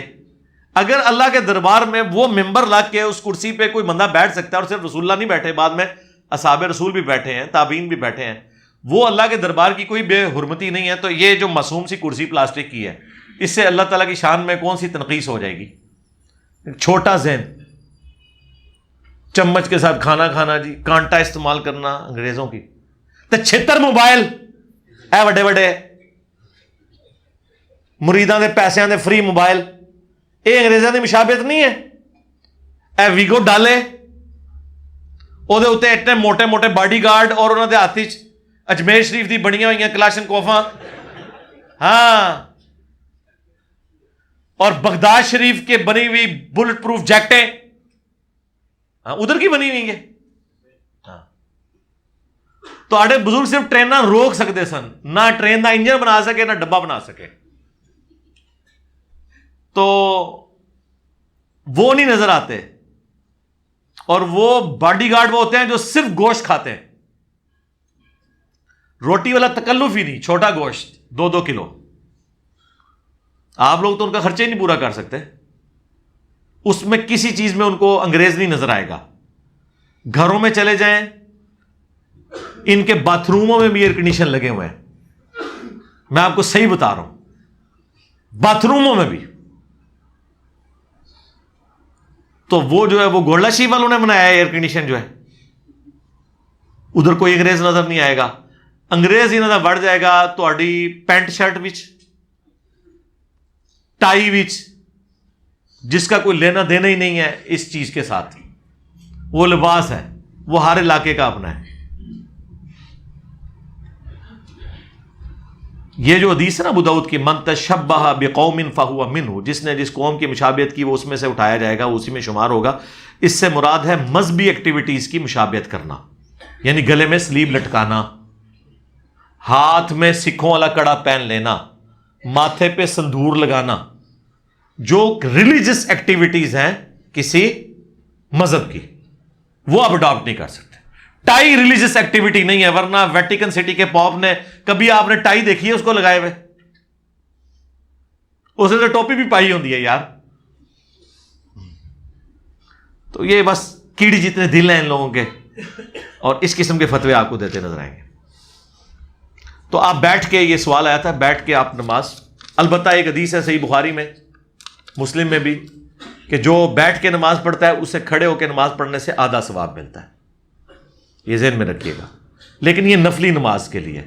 اگر اللہ کے دربار میں وہ ممبر لگ کے اس کرسی پہ کوئی بندہ بیٹھ سکتا ہے, اور صرف رسول اللہ نہیں بیٹھے, بعد میں اصحاب رسول بھی بیٹھے ہیں, تابعین بھی بیٹھے ہیں, وہ اللہ کے دربار کی کوئی بے حرمتی نہیں ہے. تو یہ جو معصوم سی کرسی پلاسٹک کی ہے, اس سے اللہ تعالیٰ کی شان میں کون سی تنقیص ہو جائے گی. چھوٹا ذہن, چمچ کے ساتھ کھانا کھانا جی, کانٹا استعمال کرنا انگریزوں کی. تے 76 موبائل اے وڈے وڈے مریداں دے پیسیاں دے فری موبائل, اے انگریزاں دی مشابہت نہیں ہے. اے ویگو ڈالے او دے اوتے اتنے موٹے موٹے باڈی گارڈ, اور انہاں دے ہاتھ وچ اجمیر شریف دی بنیاں ہوئیاں کلاشن کوفاں, ہاں, اور بغداد شریف کے بنی ہوئی بلٹ پروف جیکٹیں, ہاں ادھر کی بنی ہوئی ہے. ہاں, تو آڑے بزرگ صرف ٹرین نہ روک سکتے سن, نہ ٹرین دا انجن بنا سکے نہ ڈبہ بنا سکے. تو وہ نہیں نظر آتے. اور وہ باڈی گارڈ وہ ہوتے ہیں جو صرف گوشت کھاتے ہیں, روٹی والا تکلف ہی نہیں, چھوٹا گوشت 2-2 کلو. آپ لوگ تو ان کا خرچہ ہی نہیں پورا کر سکتے. اس میں کسی چیز میں ان کو انگریز نہیں نظر آئے گا. گھروں میں چلے جائیں, ان کے باتھ روموں میں بھی ایئر کنڈیشن لگے ہوئے ہیں. میں آپ کو صحیح بتا رہا ہوں, باتھ روموں میں بھی. تو وہ جو ہے وہ گولڈا شیپ والوں نے بنایا ہے ایئر کنڈیشن جو ہے, ادھر کوئی انگریز نظر نہیں آئے گا. انگریز ہی نظر بڑھ جائے گا تہاڈی پینٹ شرٹ وچ, ٹائی وچ, جس کا کوئی لینا دینا ہی نہیں ہے اس چیز کے ساتھ. وہ لباس ہے, وہ ہر علاقے کا اپنا ہے. یہ جو حدیث ہے نا ابو داؤد کی, من تشبہ بقوم فہو منہ, جس نے جس قوم کی مشابہت کی وہ اس میں سے اٹھایا جائے گا, اسی میں شمار ہوگا. اس سے مراد ہے مذہبی ایکٹیویٹیز کی مشابہت کرنا, یعنی گلے میں سلیب لٹکانا, ہاتھ میں سکھوں والا کڑا پہن لینا, ماتھے پہ سندور لگانا, جو ریلیجس ایکٹیویٹیز ہیں کسی مذہب کی وہ آپ اڈاپٹ نہیں کر سکتے. ٹائی ریلیجس ایکٹیویٹی نہیں ہے, ورنہ ویٹیکن سٹی کے پاپ نے کبھی آپ نے ٹائی دیکھی ہے اس کو لگائے ہوئے؟ اس نے تو ٹوپی بھی پائی ہوتی ہے یار. تو یہ بس کیڑی جتنے دل ہیں ان لوگوں کے, اور اس قسم کے فتوے آپ کو دیتے نظر آئیں گے. تو آپ بیٹھ کے, یہ سوال آیا تھا, بیٹھ کے آپ نماز, البتہ ایک حدیث ہے صحیح بخاری میں, مسلم میں بھی, کہ جو بیٹھ کے نماز پڑھتا ہے اسے کھڑے ہو کے نماز پڑھنے سے آدھا ثواب ملتا ہے. یہ ذہن میں رکھیے گا. لیکن یہ نفلی نماز کے لیے,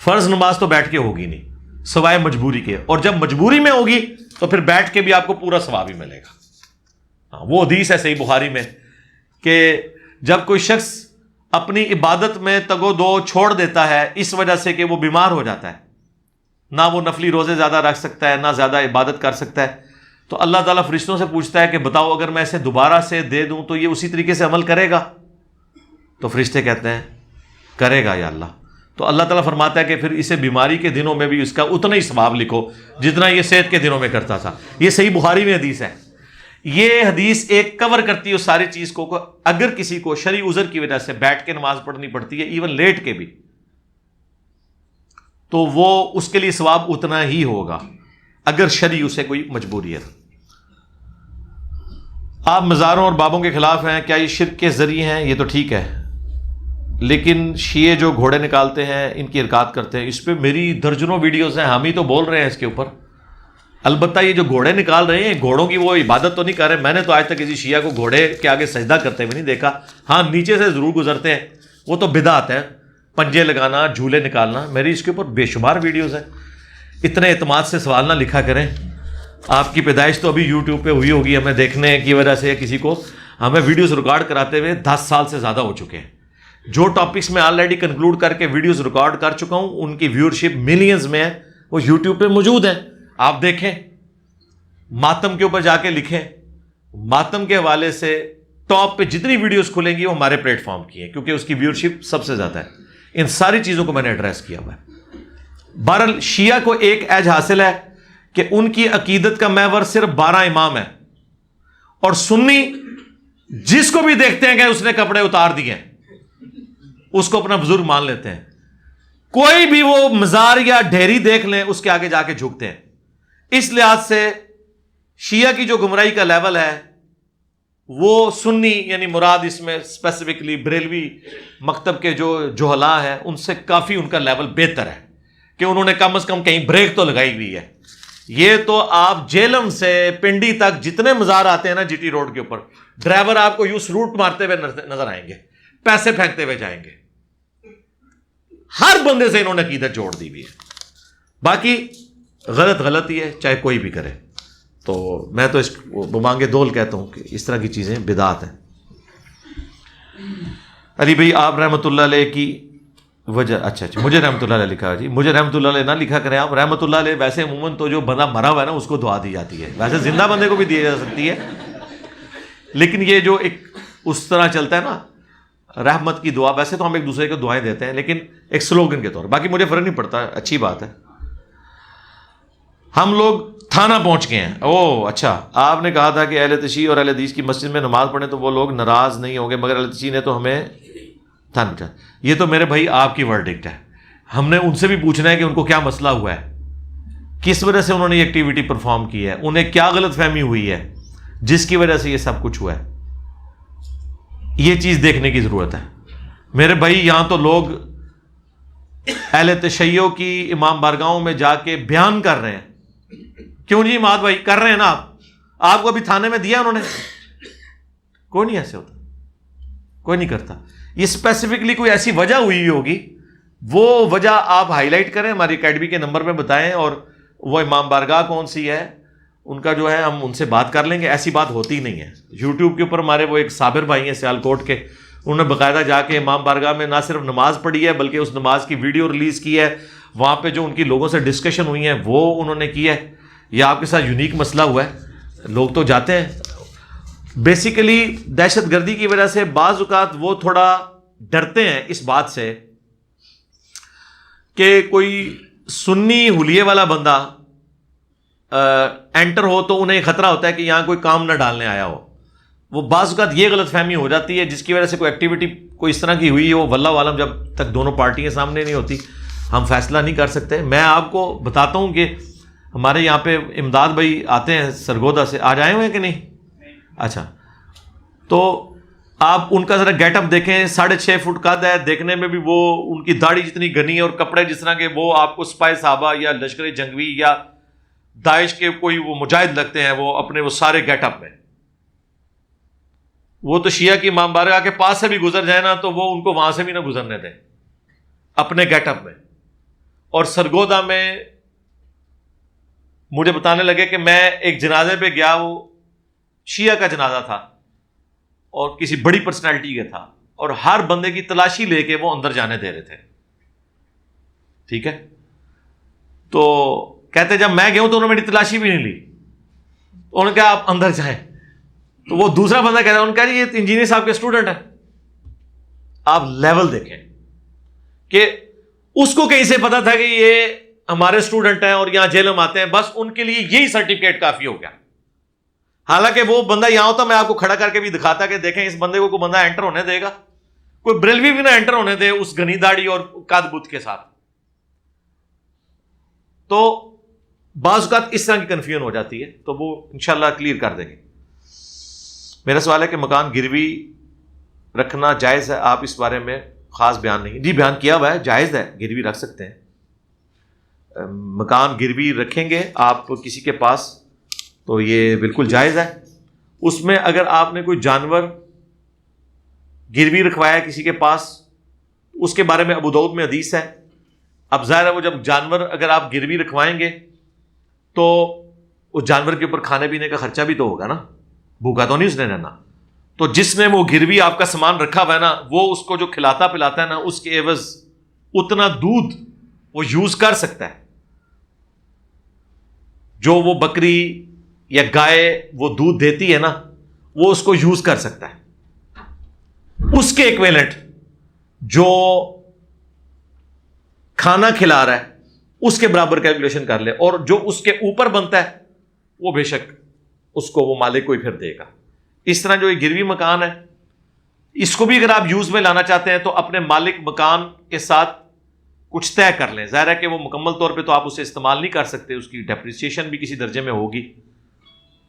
فرض نماز تو بیٹھ کے ہوگی نہیں سوائے مجبوری کے, اور جب مجبوری میں ہوگی تو پھر بیٹھ کے بھی آپ کو پورا ثواب ہی ملے گا. وہ حدیث ہے صحیح بخاری میں کہ جب کوئی شخص اپنی عبادت میں تگ و دو چھوڑ دیتا ہے اس وجہ سے کہ وہ بیمار ہو جاتا ہے, نہ وہ نفلی روزے زیادہ رکھ سکتا ہے, نہ زیادہ عبادت کر سکتا ہے, تو اللہ تعالیٰ فرشتوں سے پوچھتا ہے کہ بتاؤ اگر میں اسے دوبارہ سے دے دوں تو یہ اسی طریقے سے عمل کرے گا؟ تو فرشتے کہتے ہیں کرے گا یا اللہ. تو اللہ تعالیٰ فرماتا ہے کہ پھر اسے بیماری کے دنوں میں بھی اس کا اتنا ہی ثواب لکھو جتنا یہ صحت کے دنوں میں کرتا تھا. یہ صحیح بخاری میں حدیث ہے. یہ حدیث ایک کور کرتی ہے اس ساری چیز کو, اگر کسی کو شرعی عذر کی وجہ سے بیٹھ کے نماز پڑھنی پڑتی ہے, ایون لیٹ کے بھی, تو وہ اس کے لیے ثواب اتنا ہی ہوگا اگر شرعی اسے کوئی مجبوری ہے. آپ مزاروں اور بابوں کے خلاف ہیں, کیا یہ شرک کے ذریعے ہیں؟ یہ تو ٹھیک ہے, لیکن شیعہ جو گھوڑے نکالتے ہیں ان کی حرکات کرتے ہیں, اس پہ میری درجنوں ویڈیوز ہیں, ہم ہی تو بول رہے ہیں اس کے اوپر. البتہ یہ جو گھوڑے نکال رہے ہیں گھوڑوں کی وہ عبادت تو نہیں کر رہے. میں نے تو آج تک کسی شیعہ کو گھوڑے کے آگے سجدہ کرتے ہوئے نہیں دیکھا. ہاں نیچے سے ضرور گزرتے ہیں, وہ تو بدعت ہے, پنجے لگانا, جھولے نکالنا. میری اس کے اوپر بے شمار ویڈیوز ہیں. اتنے اعتماد سے سوال نہ لکھا کریں. آپ کی پیدائش تو ابھی یوٹیوب پہ ہوئی ہوگی, ہمیں دیکھنے کی وجہ سے کسی کو ہمیں ویڈیوز ریکارڈ کراتے ہوئے 10 سال سے زیادہ ہو چکے ہیں. جو ٹاپکس میں آلریڈی کنکلوڈ کر کے ویڈیوز ریکارڈ کر چکا ہوں ان کی ویورشپ ملینز میں ہے, وہ یوٹیوب پہ موجود ہیں, آپ دیکھیں. ماتم کے اوپر جا کے لکھیں, ماتم کے حوالے سے ٹاپ پہ جتنی ویڈیوز کھلیں گی وہ ہمارے پلیٹ فارم کی ہیں, کیونکہ اس کی ویورشپ سب سے زیادہ ہے. ان ساری چیزوں کو میں نے ایڈریس کیا ہوا ہے. بہرحال شیعہ کو ایک ایج حاصل ہے کہ ان کی عقیدت کا محور صرف 12 امام ہے, اور سنی جس کو بھی دیکھتے ہیں کہ اس نے کپڑے اتار دیے ہیں اس کو اپنا بزرگ مان لیتے ہیں. کوئی بھی وہ مزار یا ڈھیری دیکھ لیں اس کے آگے جا کے جھکتے ہیں. اس لحاظ سے شیعہ کی جو گمراہی کا لیول ہے وہ سنی, یعنی مراد اس میں اسپیسیفکلی بریلوی مکتب کے جو جوہلا ہیں ان سے کافی ان کا لیول بہتر ہے کہ انہوں نے کم از کم کہیں بریک تو لگائی ہوئی ہے. یہ تو آپ جیلم سے پنڈی تک جتنے مزار آتے ہیں نا جی ٹی روڈ کے اوپر, ڈرائیور آپ کو یوں سلوٹ مارتے ہوئے نظر آئیں گے, پیسے پھینکتے ہوئے جائیں گے. ہر بندے سے انہوں نے عقیدت جوڑ دی ہوئی ہے. باقی غلط ہی ہے چاہے کوئی بھی کرے. تو میں تو اس بمانگے دول کہتا ہوں کہ اس طرح کی چیزیں بدعت ہیں. علی بھائی آپ رحمۃ اللہ علیہ کی وجہ, اچھا مجھے رحمۃ اللہ علیہ لکھا جی, مجھے رحمۃ اللہ علیہ نہ لکھا کریں آپ. رحمۃ اللہ علیہ ویسے عموماً تو جو بندہ مرا ہوا ہے نا اس کو دعا دی جاتی ہے, ویسے زندہ بندے کو بھی دی جا سکتی ہے, لیکن یہ جو ایک اس طرح چلتا ہے نا رحمت کی دعا, ویسے تو ہم ایک دوسرے کو دعائیں دیتے ہیں لیکن ایک سلوگن کے طور. باقی مجھے فرق نہیں پڑتا, اچھی بات ہے. ہم لوگ تھانہ پہنچ گئے ہیں. او اچھا, آپ نے کہا تھا کہ اہل تشیع اور اہل حدیث کی مسجد میں نماز پڑھیں تو وہ لوگ ناراض نہیں ہوں گے, مگر اہل تشیع نے تو ہمیں تھانہ پہنچا. یہ تو میرے بھائی آپ کی ورڈکٹ ہے. ہم نے ان سے بھی پوچھنا ہے کہ ان کو کیا مسئلہ ہوا ہے, کس وجہ سے انہوں نے یہ ایکٹیویٹی پرفارم کی ہے, انہیں کیا غلط فہمی ہوئی ہے جس کی وجہ سے یہ سب کچھ ہوا ہے. یہ چیز دیکھنے کی ضرورت ہے میرے بھائی. یہاں تو لوگ اہل تشیع کی امام بارگاہوں میں جا کے بیان کر رہے ہیں. کیوں جی ماد بھائی کر رہے ہیں نا, آپ کو ابھی تھانے میں دیا انہوں نے؟ کوئی نہیں ایسے ہوتا, کوئی نہیں کرتا. یہ اسپیسیفکلی کوئی ایسی وجہ ہوئی ہوگی, وہ وجہ آپ ہائی لائٹ کریں, ہماری اکیڈمی کے نمبر میں بتائیں, اور وہ امام بارگاہ کون سی ہے ان کا جو ہے ہم ان سے بات کر لیں گے. ایسی بات ہوتی نہیں ہے. یوٹیوب کے اوپر ہمارے وہ ایک صابر بھائی ہیں سیالکوٹ کے, انہوں نے باقاعدہ جا کے امام بارگاہ میں نہ صرف نماز پڑھی ہے بلکہ اس نماز کی ویڈیو ریلیز کی ہے. وہاں پہ جو ان کی لوگوں سے ڈسکشن ہوئی ہیں وہ انہوں نے کی ہے. یہ آپ کے ساتھ یونیک مسئلہ ہوا ہے. لوگ تو جاتے ہیں بیسیکلی دہشت گردی کی وجہ سے, بعض اوقات وہ تھوڑا ڈرتے ہیں اس بات سے کہ کوئی سنی حلیے والا بندہ انٹر ہو تو انہیں خطرہ ہوتا ہے کہ یہاں کوئی کام نہ ڈالنے آیا ہو. وہ بعض اوقات یہ غلط فہمی ہو جاتی ہے جس کی وجہ سے کوئی ایکٹیویٹی کوئی اس طرح کی ہوئی ہو, واللہ عالم, جب تک دونوں پارٹیاں سامنے نہیں ہوتی ہم فیصلہ نہیں کر سکتے. میں آپ کو بتاتا ہوں کہ ہمارے یہاں پہ امداد بھائی آتے ہیں سرگودا سے, آج آئے ہوئے ہیں کہ نہیں؟ اچھا, تو آپ ان کا ذرا گیٹ اپ دیکھیں, 6.5 فٹ قد ہے, دیکھنے میں بھی وہ ان کی داڑھی جتنی گھنی ہے اور کپڑے جس طرح کے, وہ آپ کو سپاہی صحابہ یا لشکر جنگوی یا داعش کے کوئی وہ مجاہد لگتے ہیں وہ اپنے وہ سارے گیٹ اپ میں. وہ تو شیعہ کی امام بارگاہ کے پاس سے بھی گزر جائے نا تو وہ ان کو وہاں سے بھی نہ گزرنے دیں اپنے گیٹ اپ میں. اور سرگودا میں مجھے بتانے لگے کہ میں ایک جنازے پہ گیا, وہ شیعہ کا جنازہ تھا اور کسی بڑی پرسنالٹی کا تھا, اور ہر بندے کی تلاشی لے کے وہ اندر جانے دے رہے تھے. ٹھیک ہے, تو کہتے جب میں گیا ہوں تو انہوں نے میری تلاشی بھی نہیں لی, انہوں نے کہا آپ اندر جائیں. تو وہ دوسرا بندہ کہتا ہے, انہوں نے کہا جی یہ انجینئر صاحب کے اسٹوڈنٹ ہیں. آپ لیول دیکھیں کہ اس کو کہیں سے پتا تھا کہ یہ ہمارے اسٹوڈنٹ ہیں اور یہاں جیلم آتے ہیں, بس ان کے لیے یہی سرٹیفکیٹ کافی ہو گیا. حالانکہ وہ بندہ یہاں ہوتا میں آپ کو کھڑا کر کے بھی دکھاتا کہ دیکھیں اس بندے کو کوئی بندہ انٹر ہونے دے گا, کوئی بریلوی بھی نہ انٹر ہونے دے اس گھنی داڑھی اور قد بت کے ساتھ. تو بعض اوقات اس طرح کی کنفیوژن ہو جاتی ہے, تو وہ انشاءاللہ کلیئر کر دیں گے. میرا سوال ہے کہ مکان گروی رکھنا جائز ہے؟ آپ اس بارے میں خاص بیان نہیں. جی بیان کیا ہوا ہے, جائز ہے, گروی رکھ سکتے ہیں. مکان گروی رکھیں گے آپ کسی کے پاس تو یہ بالکل جائز ہے. اس میں اگر آپ نے کوئی جانور گروی رکھوایا کسی کے پاس, اس کے بارے میں ابو داؤد میں حدیث ہے. اب ظاہر ہے وہ جب جانور اگر آپ گروی رکھوائیں گے تو اس جانور کے اوپر کھانے پینے کا خرچہ بھی تو ہوگا نا, بھوکا تو نہیں اس نے رہنا. تو جس نے وہ گروی آپ کا سامان رکھا ہوا ہے نا, وہ اس کو جو کھلاتا پلاتا ہے نا, اس کے عوض اتنا دودھ وہ یوز کر سکتا ہے. جو وہ بکری یا گائے وہ دودھ دیتی ہے نا, وہ اس کو یوز کر سکتا ہے. اس کے ایکویلنٹ جو کھانا کھلا رہا ہے اس کے برابر کیلکولیشن کر لے, اور جو اس کے اوپر بنتا ہے وہ بے شک اس کو وہ مالک کو ہی پھر دے گا. اس طرح جو یہ گروی مکان ہے, اس کو بھی اگر آپ یوز میں لانا چاہتے ہیں تو اپنے مالک مکان کے ساتھ کچھ طے کر لیں. ظاہر ہے کہ وہ مکمل طور پہ تو آپ اسے استعمال نہیں کر سکتے, اس کی ڈیپریسیشن بھی کسی درجے میں ہوگی.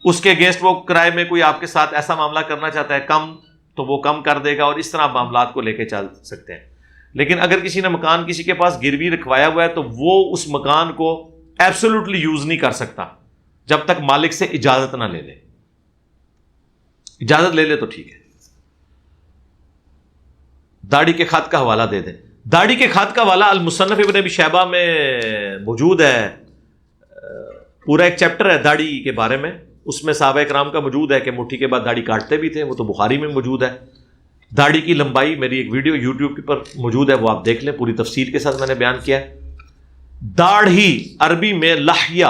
اس کے اگینسٹ وہ کرائے میں کوئی آپ کے ساتھ ایسا معاملہ کرنا چاہتا ہے کم, تو وہ کم کر دے گا, اور اس طرح آپ معاملات کو لے کے چل سکتے ہیں. لیکن اگر کسی نے مکان کسی کے پاس گروی رکھوایا ہوا ہے تو وہ اس مکان کو ایبسولوٹلی یوز نہیں کر سکتا جب تک مالک سے اجازت نہ لے لے. اجازت لے لے تو ٹھیک ہے. داڑھی کے خط کا حوالہ دے دیں. داڑھی کے خط کا حوالہ المصنف ابن ابی شیبہ میں موجود ہے, پورا ایک چیپٹر ہے داڑھی کے بارے میں. اس میں صحابہ کرام کا موجود ہے کہ مٹھی کے بعد داڑھی کاٹتے بھی تھے, وہ تو بخاری میں موجود ہے. داڑھی کی لمبائی میری ایک ویڈیو یوٹیوب پر موجود ہے, وہ آپ دیکھ لیں, پوری تفصیل کے ساتھ میں نے بیان کیا ہے. داڑھی عربی میں لحیہ,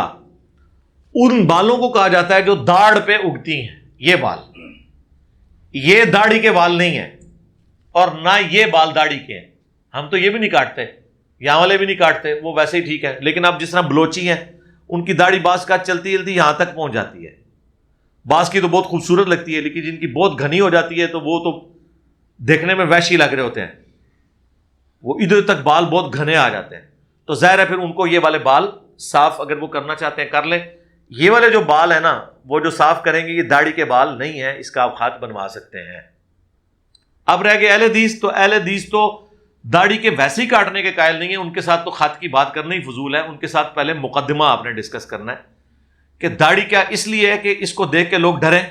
ان بالوں کو کہا جاتا ہے جو داڑھ پہ اگتی ہیں. یہ بال, یہ داڑھی کے بال نہیں ہیں, اور نہ یہ بال داڑھی کے ہیں. ہم تو یہ بھی نہیں کاٹتے, یہاں والے بھی نہیں کاٹتے, وہ ویسے ہی ٹھیک ہے. لیکن اب جس طرح بلوچی ہیں, ان کی داڑھی بعض کا چلتی چلتی یہاں تک پہنچ جاتی ہے, بعض کی تو بہت خوبصورت لگتی ہے, لیکن جن کی بہت گھنی ہو جاتی ہے تو وہ تو دیکھنے میں وحشی لگ رہے ہوتے ہیں, وہ ادھر تک بال بہت گھنے آ جاتے ہیں. تو ظاہر ہے پھر ان کو یہ والے بال صاف اگر وہ کرنا چاہتے ہیں کر لیں. یہ والے جو بال ہیں نا, وہ جو صاف کریں گے, یہ داڑھی کے بال نہیں ہیں, اس کا آپ خط بنوا سکتے ہیں. اب رہ گئے اہل حدیث, تو اہل حدیث تو داڑھی کے ویسے ہی کاٹنے کے قائل نہیں ہیں, ان کے ساتھ تو خط کی بات کرنا ہی فضول ہے. ان کے ساتھ پہلے مقدمہ آپ نے ڈسکس کرنا ہے کہ داڑھی کیا اس لیے ہے کہ اس کو دیکھ کے لوگ ڈریں,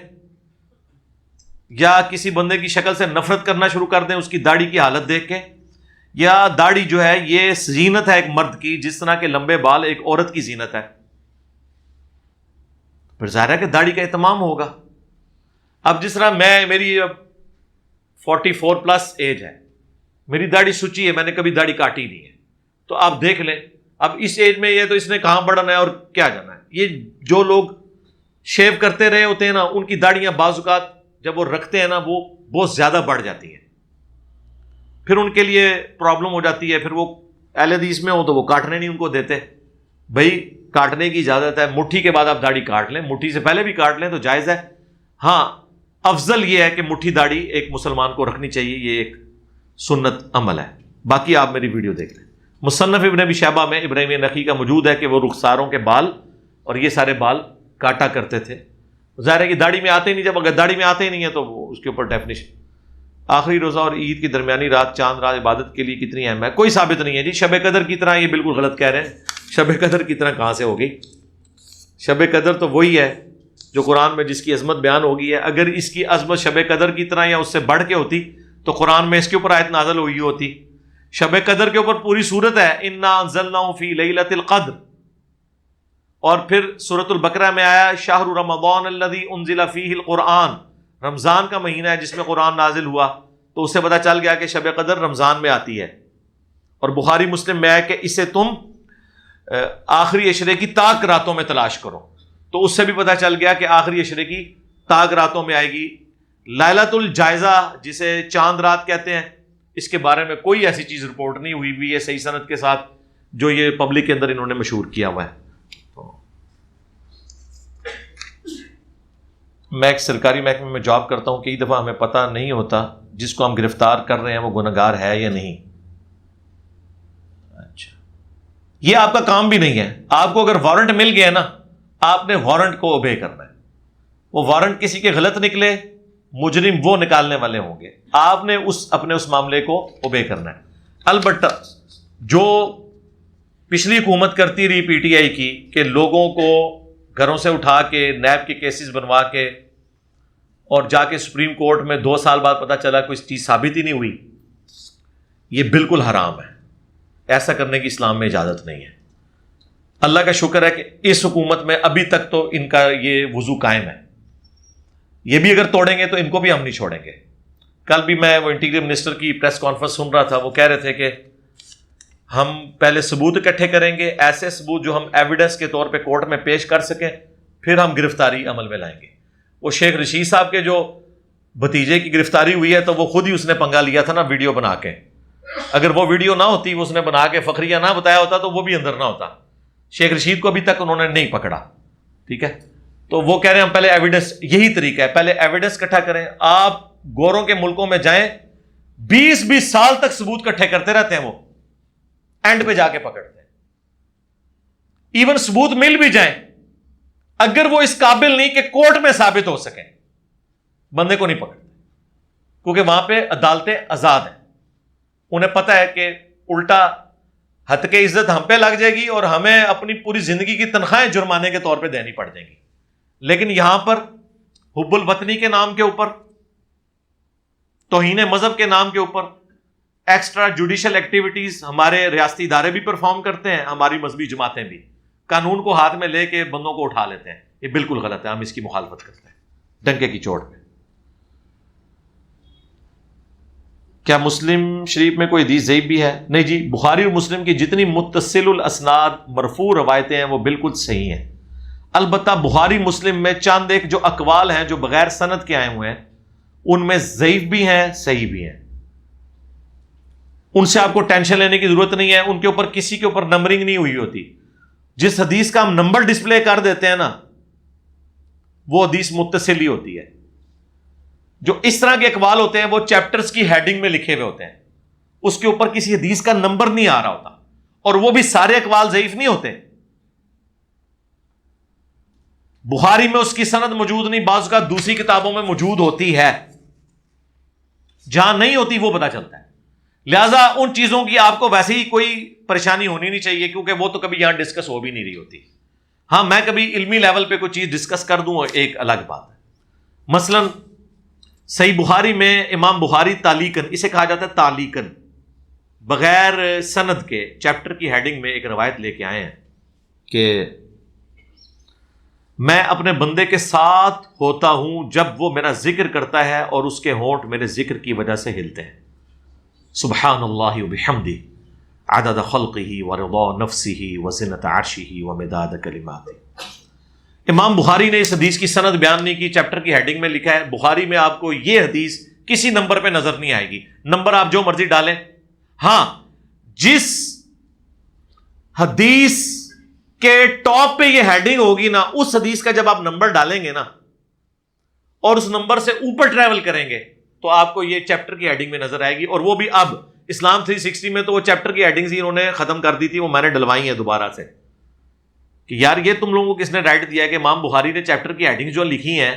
یا کسی بندے کی شکل سے نفرت کرنا شروع کر دیں اس کی داڑھی کی حالت دیکھ کے, یا داڑھی جو ہے یہ زینت ہے ایک مرد کی, جس طرح کے لمبے بال ایک عورت کی زینت ہے. پھر ظاہر ہے کہ داڑھی کا اہتمام ہوگا. اب جس طرح میری 44 پلس ایج ہے, میری داڑھی سچی ہے, میں نے کبھی داڑھی کاٹی نہیں ہے, تو آپ دیکھ لیں اب اس ایج میں یہ تو اس نے کہاں بڑھنا ہے اور کیا جانا ہے. یہ جو لوگ شیو کرتے رہے ہوتے ہیں نا, ان کی داڑیاں بعض اوقات جب وہ رکھتے ہیں نا وہ بہت زیادہ بڑھ جاتی ہیں, پھر ان کے لیے پرابلم ہو جاتی ہے. پھر وہ اہل حدیث میں ہو تو وہ کاٹنے نہیں ان کو دیتے, بھائی کاٹنے کی اجازت ہے، مٹھی کے بعد آپ داڑھی کاٹ لیں، مٹھی سے پہلے بھی کاٹ لیں تو جائز ہے. ہاں افضل یہ ہے کہ مٹھی داڑھی ایک مسلمان کو رکھنی چاہیے، یہ ایک سنت عمل ہے. باقی آپ میری ویڈیو دیکھ لیں. مصنف ابن ابی شیبہ میں ابراہیم نخعی کا موجود ہے کہ وہ رخساروں کے بال اور یہ سارے بال کاٹا کرتے تھے. ظاہر ہے کہ داڑھی میں آتے ہی نہیں، جب اگر داڑھی میں آتے ہی نہیں ہے تو وہ اس کے اوپر ڈیفینیشن. آخری روزہ اور عید کی درمیانی رات چاند رات عبادت کے لیے کتنی اہم ہے؟ کوئی ثابت نہیں ہے جی. شب قدر کی طرح یہ بالکل غلط کہہ رہے ہیں. شب قدر کی طرح کہاں سے ہوگی؟ شب قدر تو وہی ہے جو قرآن میں جس کی عظمت بیان ہوگی ہے. اگر اس کی عظمت شب قدر کی طرح یا اس سے بڑھ کے ہوتی تو قرآن میں اس کے اوپر آیت نازل ہوئی ہوتی. شب قدر کے اوپر پوری صورت ہے انا انزلناہ فی لیلۃ القدر، اور پھر سورۃ البقرہ میں آیا شہر رمضان الذی انزل فیہ القرآن، رمضان کا مہینہ ہے جس میں قرآن نازل ہوا. تو اس سے پتہ چل گیا کہ شب قدر رمضان میں آتی ہے. اور بخاری مسلم میں ہے کہ اسے تم آخری عشرے کی تاک راتوں میں تلاش کرو. تو اس سے بھی پتہ چل گیا کہ آخری عشرے کی تاک راتوں میں آئے گی. لیلۃ الجائزہ جسے چاند رات کہتے ہیں، اس کے بارے میں کوئی ایسی چیز رپورٹ نہیں ہوئی ہوئی ہے صحیح سند کے ساتھ جو یہ پبلک کے اندر انہوں نے مشہور کیا ہوا ہے. میں ایک سرکاری محکمے میں جاب کرتا ہوں. کئی دفعہ ہمیں پتہ نہیں ہوتا جس کو ہم گرفتار کر رہے ہیں وہ گنہگار ہے یا نہیں. اچھا، یہ آپ کا کام بھی نہیں ہے. آپ کو اگر وارنٹ مل گیا نا، آپ نے وارنٹ کو اوبے کرنا ہے. وہ وارنٹ کسی کے غلط نکلے، مجرم وہ نکالنے والے ہوں گے. آپ نے اپنے اس معاملے کو اوبے کرنا ہے. البتہ جو پچھلی حکومت کرتی رہی پی ٹی آئی کی کہ لوگوں کو گھروں سے اٹھا کے نیب کے کیسز بنوا کے اور جا کے سپریم کورٹ میں 2 سال بعد پتہ چلا کوئی چیز ثابت ہی نہیں ہوئی، یہ بالکل حرام ہے. ایسا کرنے کی اسلام میں اجازت نہیں ہے. اللہ کا شکر ہے کہ اس حکومت میں ابھی تک تو ان کا یہ وضو قائم ہے. یہ بھی اگر توڑیں گے تو ان کو بھی ہم نہیں چھوڑیں گے. کل بھی میں وہ انٹیریئر منسٹر کی پریس کانفرنس سن رہا تھا، وہ کہہ رہے تھے کہ ہم پہلے ثبوت اکٹھے کریں گے، ایسے ثبوت جو ہم ایویڈنس کے طور پہ کورٹ میں پیش کر سکیں، پھر ہم گرفتاری عمل میں لائیں گے. وہ شیخ رشید صاحب کے جو بھتیجے کی گرفتاری ہوئی ہے تو وہ خود ہی اس نے پنگا لیا تھا نا ویڈیو بنا کے. اگر وہ ویڈیو نہ ہوتی، وہ اس نے بنا کے فخریہ نہ بتایا ہوتا تو وہ بھی اندر نہ ہوتا. شیخ رشید کو ابھی تک انہوں نے نہیں پکڑا. ٹھیک ہے، تو وہ کہہ رہے ہیں ہم پہلے ایویڈنس، یہی طریقہ ہے، پہلے ایویڈنس اکٹھا کریں. آپ گوروں کے ملکوں میں جائیں، 20 سال تک ثبوت اکٹھے کرتے رہتے ہیں، وہ اینڈ پہ جا کے پکڑتے ہیں. ایون ثبوت مل بھی جائیں، اگر وہ اس قابل نہیں کہ کورٹ میں ثابت ہو سکیں، بندے کو نہیں پکڑتے، کیونکہ وہاں پہ عدالتیں آزاد ہیں. انہیں پتہ ہے کہ الٹا حد کے عزت ہم پہ لگ جائے گی اور ہمیں اپنی پوری زندگی کی تنخواہیں جرمانے کے طور پہ دینی پڑ جائیں گی. لیکن یہاں پر حب الوطنی کے نام کے اوپر، توہین مذہب کے نام کے اوپر ایکسٹرا جوڈیشل ایکٹیویٹیز ہمارے ریاستی ادارے بھی پرفارم کرتے ہیں، ہماری مذہبی جماعتیں بھی قانون کو ہاتھ میں لے کے بندوں کو اٹھا لیتے ہیں. یہ بالکل غلط ہے، ہم اس کی مخالفت کرتے ہیں ڈنکے کی چوٹ پہ. کیا مسلم شریف میں کوئی حدیث ضعیف بھی ہے؟ نہیں جی، بخاری اور مسلم کی جتنی متصل الاسناد مرفوع روایتیں ہیں وہ بالکل صحیح ہیں. البتہ بخاری مسلم میں چند ایک جو اقوال ہیں جو بغیر سند کے آئے ہوئے ہیں، ان میں ضعیف بھی ہیں صحیح بھی ہیں. ان سے آپ کو ٹینشن لینے کی ضرورت نہیں ہے. ان کے اوپر کسی کے اوپر نمبرنگ نہیں ہوئی ہوتی. جس حدیث کا ہم نمبر ڈسپلے کر دیتے ہیں نا، وہ حدیث متصل ہی ہوتی ہے. جو اس طرح کے اقوال ہوتے ہیں وہ چیپٹرز کی ہیڈنگ میں لکھے ہوئے ہوتے ہیں، اس کے اوپر کسی حدیث کا نمبر نہیں آ رہا ہوتا، اور وہ بھی سارے اقوال ضعیف نہیں ہوتے. بخاری میں اس کی سند موجود نہیں، بعض کا دوسری کتابوں میں موجود ہوتی ہے، جہاں نہیں ہوتی وہ پتہ چلتا ہے. لہذا ان چیزوں کی آپ کو ویسے ہی کوئی پریشانی ہونی نہیں چاہیے، کیونکہ وہ تو کبھی یہاں ڈسکس ہو بھی نہیں رہی ہوتی. ہاں میں کبھی علمی لیول پہ کوئی چیز ڈسکس کر دوں ایک الگ بات ہے. مثلا صحیح بخاری میں امام بخاری تعلیقاً، اسے کہا جاتا ہے تعلیقاً، بغیر سند کے چیپٹر کی ہیڈنگ میں ایک روایت لے کے آئے ہیں کہ میں اپنے بندے کے ساتھ ہوتا ہوں جب وہ میرا ذکر کرتا ہے اور اس کے ہونٹ میرے ذکر کی وجہ سے ہلتے ہیں. سبحان اللہ وبحمدہ عدد خلقہ ورضا نفسہ وزنۃ عرشہ ومداد کلماتہ. امام بخاری نے اس حدیث کی سند بیان نہیں کی، چیپٹر کی ہیڈنگ میں لکھا ہے. بخاری میں آپ کو یہ حدیث کسی نمبر پہ نظر نہیں آئے گی، نمبر آپ جو مرضی ڈالیں. ہاں جس حدیث کہ ٹاپ پہ یہ ہیڈنگ ہوگی نا، اس حدیث کا جب آپ نمبر ڈالیں گے نا اور اس نمبر سے اوپر ٹریول کریں گے تو آپ کو یہ چیپٹر کی ہیڈنگ میں نظر آئے گی. اور وہ بھی اب اسلام 360 میں تو وہ چیپٹر کی ہیڈنگز ہی انہوں نے ختم کر دی تھی، وہ میں نے ڈلوائی ہیں دوبارہ سے کہ یار یہ تم لوگوں کو کس نے رائٹ دیا ہے کہ امام بخاری نے چیپٹر کی ہیڈنگ جو لکھی ہیں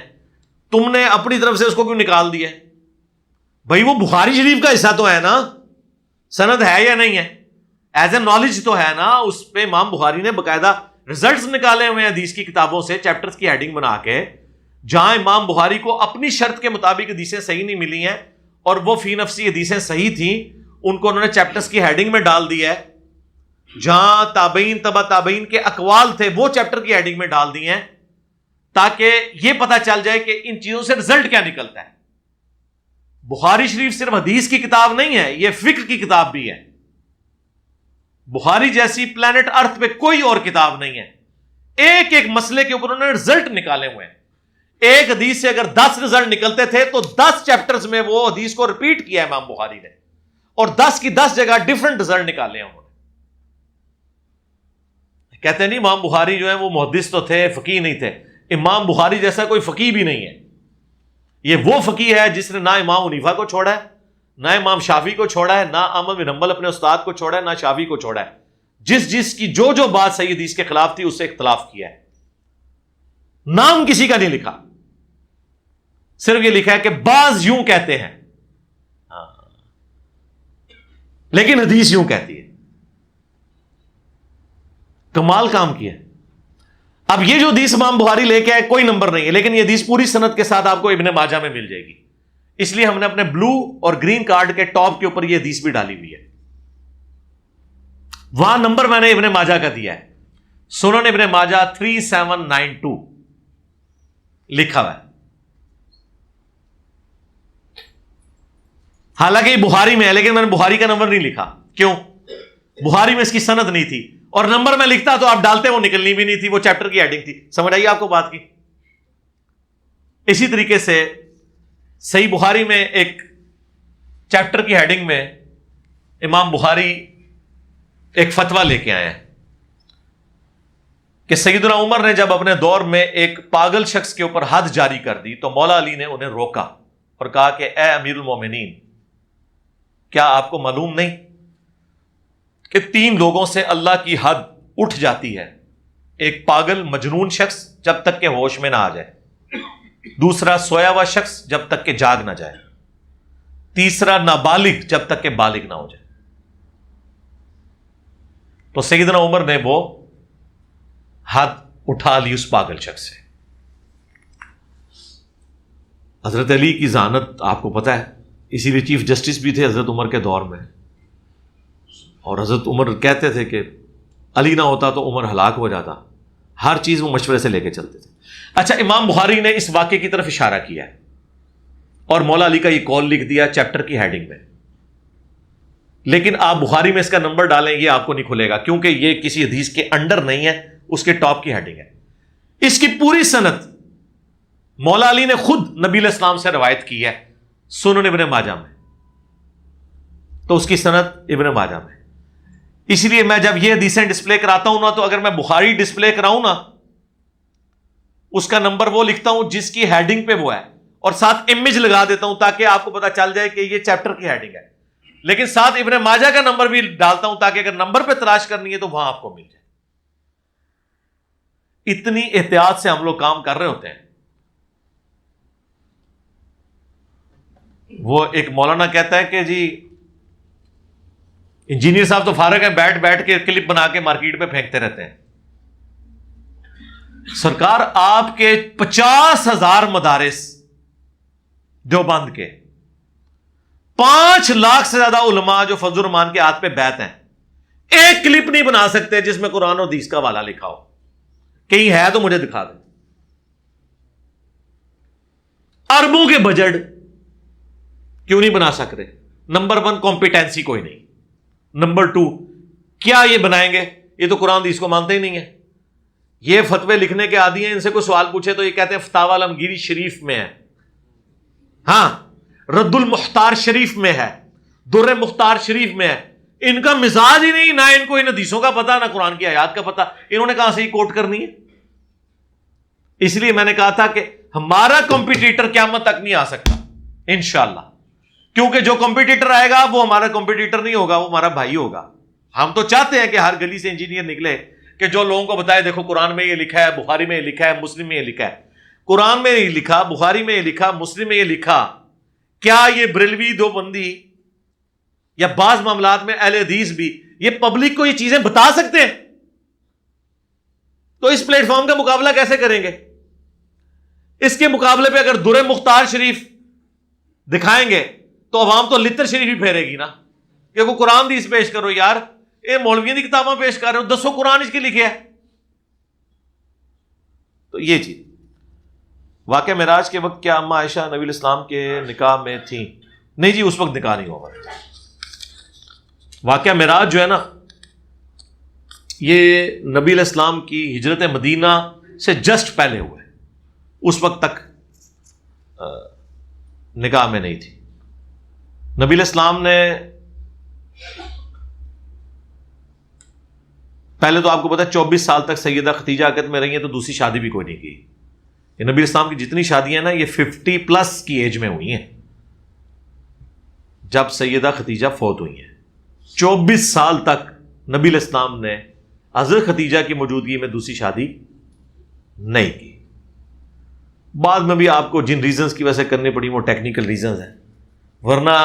تم نے اپنی طرف سے اس کو کیوں نکال دیا؟ بھائی وہ بخاری شریف کا حصہ تو ہے نا، سند ہے یا نہیں ہے؟ ایز اے نالج تو ہے نا. اس پہ امام بخاری نے باقاعدہ ریزلٹس نکالے ہوئے ہیں حدیث کی کتابوں سے، چیپٹرز کی ہیڈنگ بنا کے. جہاں امام بخاری کو اپنی شرط کے مطابق حدیثیں صحیح نہیں ملی ہیں اور وہ فی نفسی حدیثیں صحیح تھیں، ان کو انہوں نے چیپٹرز کی ہیڈنگ میں ڈال دیا ہے. جہاں تابعین تبع تابعین کے اقوال تھے وہ چیپٹر کی ہیڈنگ میں ڈال دی ہیں تاکہ یہ پتا چل جائے کہ ان چیزوں سے رزلٹ کیا نکلتا ہے. بخاری شریف صرف حدیث کی کتاب نہیں ہے، یہ فقہ کی کتاب بھی ہے. بخاری جیسی پلانٹ ارتھ پہ کوئی اور کتاب نہیں ہے. ایک ایک مسئلے کے اوپر انہوں نے رزلٹ نکالے ہوئے ہیں. ایک حدیث سے اگر 10 رزلٹ نکلتے تھے تو 10 چیپٹرز میں وہ حدیث کو ریپیٹ کیا امام بخاری نے اور 10 کی 10 جگہ ڈیفرنٹ رزلٹ نکالے ہیں انہوں نے. کہتے ہیں نہیں امام بخاری جو ہے وہ محدث تو تھے، فقیہ نہیں تھے. امام بخاری جیسا کوئی فقیہ بھی نہیں ہے. یہ وہ فقیہ ہے جس نے نہ امام حنیفہ کو چھوڑا ہے، نہ امام شافعی کو چھوڑا ہے، نہ احمد بن حنبل اپنے استاد کو چھوڑا ہے، نہ شافعی کو چھوڑا ہے. جس کی جو بات صحیح حدیث کے خلاف تھی اس سے اختلاف کیا ہے. نام کسی کا نہیں لکھا، صرف یہ لکھا ہے کہ بعض یوں کہتے ہیں لیکن حدیث یوں کہتی ہے. کمال کام کیا. اب یہ جو حدیث امام بخاری لے کے آئے کوئی نمبر نہیں ہے، لیکن یہ حدیث پوری سند کے ساتھ آپ کو ابن ماجہ میں مل جائے گی. اس لیے ہم نے اپنے بلو اور گرین کارڈ کے ٹاپ کے اوپر یہ حدیث بھی ڈالی ہوئی ہے. وہاں نمبر میں نے ابن ماجہ کا دیا ہے، سنن ابن ماجہ 3792 لکھا ہوا ہے. حالانکہ یہ بخاری میں ہے لیکن میں نے بخاری کا نمبر نہیں لکھا. کیوں؟ بخاری میں اس کی سند نہیں تھی اور نمبر میں لکھتا تو آپ ڈالتے وہ نکلنی بھی نہیں تھی، وہ چیپٹر کی ہیڈنگ تھی. سمجھ آئیے آپ کو بات کی. اسی طریقے سے صحیح بخاری میں ایک چیپٹر کی ہیڈنگ میں امام بخاری ایک فتویٰ لے کے آئے ہیں کہ سیدنا عمر نے جب اپنے دور میں ایک پاگل شخص کے اوپر حد جاری کر دی تو مولا علی نے انہیں روکا اور کہا کہ اے امیر المومنین، کیا آپ کو معلوم نہیں کہ 3 لوگوں سے اللہ کی حد اٹھ جاتی ہے؟ ایک پاگل مجنون شخص جب تک کہ ہوش میں نہ آ جائے، دوسرا سویا ہوا شخص جب تک کہ جاگ نہ جائے، تیسرا نابالغ جب تک کہ بالغ نہ ہو جائے. تو سیدنا عمر نے وہ حد اٹھا لی اس پاگل شخص سے. حضرت علی کی ذہانت آپ کو پتا ہے، اسی لیے چیف جسٹس بھی تھے حضرت عمر کے دور میں، اور حضرت عمر کہتے تھے کہ علی نہ ہوتا تو عمر ہلاک ہو جاتا. ہر چیز وہ مشورے سے لے کے چلتے تھے. اچھا، امام بخاری نے اس واقعے کی طرف اشارہ کیا ہے اور مولا علی کا یہ قول لکھ دیا چیپٹر کی ہیڈنگ میں، لیکن آپ بخاری میں اس کا نمبر ڈالیں یہ آپ کو نہیں کھلے گا کیونکہ یہ کسی حدیث کے انڈر نہیں ہے، اس کے ٹاپ کی ہیڈنگ ہے. اس کی پوری سند مولا علی نے خود نبی علیہ السلام سے روایت کی ہے سنن ابن ماجہ میں، تو اس کی سند ابن ماجہ میں. اس لیے میں جب یہ حدیثیں ڈسپلے کراتا ہوں نا تو اگر میں بخاری ڈسپلے کراؤں نا اس کا نمبر وہ لکھتا ہوں جس کی ہیڈنگ پہ وہ ہے اور ساتھ امیج لگا دیتا ہوں تاکہ آپ کو پتا چل جائے کہ یہ چیپٹر کی ہیڈنگ ہے، لیکن ساتھ ابن ماجہ کا نمبر بھی ڈالتا ہوں تاکہ اگر نمبر پہ تلاش کرنی ہے تو وہاں آپ کو مل جائے. اتنی احتیاط سے ہم لوگ کام کر رہے ہوتے ہیں. وہ ایک مولانا کہتا ہے کہ جی انجینئر صاحب تو فارغ ہیں، بیٹھ کے کلپ بنا کے مارکیٹ میں پھینکتے رہتے ہیں. سرکار آپ کے 50,000 مدارس دیوبند کے 5 لاکھ سے زیادہ علماء جو فضل الرحمان کے ہاتھ پہ بیعت ہیں، ایک کلپ نہیں بنا سکتے جس میں قرآن و حدیث کا حوالہ لکھا ہو. کہیں ہے تو مجھے دکھا دیں. اربوں کے بجٹ کیوں نہیں بنا سکتے؟ نمبر 1 کمپیٹنسی کوئی نہیں. نمبر 2 کیا یہ بنائیں گے؟ یہ تو قرآن حدیث کو مانتے ہی نہیں ہے. یہ فتوے لکھنے کے عادی ہیں، ان سے کوئی سوال پوچھے تو یہ کہتے ہیں فتاوی عالمگیری شریف میں ہے، ہاں رد المختار شریف میں ہے، در مختار شریف میں ہے. ان کا مزاج ہی نہیں، نہ ان کو ان حدیثوں کا پتا، نہ قرآن کی آیات کا پتا، انہوں نے کہاں سے ہی کوٹ کرنی ہے. اس لیے میں نے کہا تھا کہ ہمارا کمپٹیٹر قیامت تک نہیں آ سکتا انشاءاللہ، کیونکہ جو کمپٹیٹر آئے گا وہ ہمارا کمپٹیٹر نہیں ہوگا، وہ ہمارا بھائی ہوگا. ہم تو چاہتے ہیں کہ ہر گلی سے انجینئر نکلے کہ جو لوگوں کو بتائے دیکھو قرآن میں یہ لکھا ہے، بخاری میں یہ لکھا ہے، مسلم میں یہ لکھا ہے. قرآن میں یہ لکھا، بخاری میں یہ لکھا، مسلم میں یہ لکھا، کیا یہ بریلوی دیوبندی یا بعض معاملات میں اہل حدیث بھی یہ پبلک کو یہ چیزیں بتا سکتے ہیں؟ تو اس پلیٹ فارم کا مقابلہ کیسے کریں گے؟ اس کے مقابلے پہ اگر در مختار شریف دکھائیں گے تو عوام تو لتر شریف ہی پھیرے گی نا کہ وہ قرآن حدیث پیش کرو. یار یہ مولویوں کی کتابیں پیش کر رہے ہو، 10 قرآن اس کے لکھے ہے. تو یہ چیز واقعہ معراج کے وقت کیا اما عائشہ نبی الاسلام کے نکاح میں تھیں؟ نہیں جی، اس وقت نکاح نہیں ہوا. واقعہ معراج جو ہے نا، یہ نبی الاسلام کی ہجرت مدینہ سے جسٹ پہلے ہوئے، اس وقت تک نکاح میں نہیں تھی. نبی الاسلام نے پہلے تو آپ کو پتا 24 سال تک سیدہ ختیجہ عقد میں رہی ہیں، تو دوسری شادی بھی کوئی نہیں کی. یہ نبی الاسلام کی جتنی شادیاں ہیں نا، یہ 50+ کی ایج میں ہوئی ہیں جب سیدہ ختیجہ فوت ہوئی ہیں. 24 سال تک نبی الاسلام نے حضرت ختیجہ کی موجودگی میں دوسری شادی نہیں کی. بعد میں بھی آپ کو جن ریزنز کی وجہ سے کرنی پڑی وہ ٹیکنیکل ریزنز ہیں، ورنہ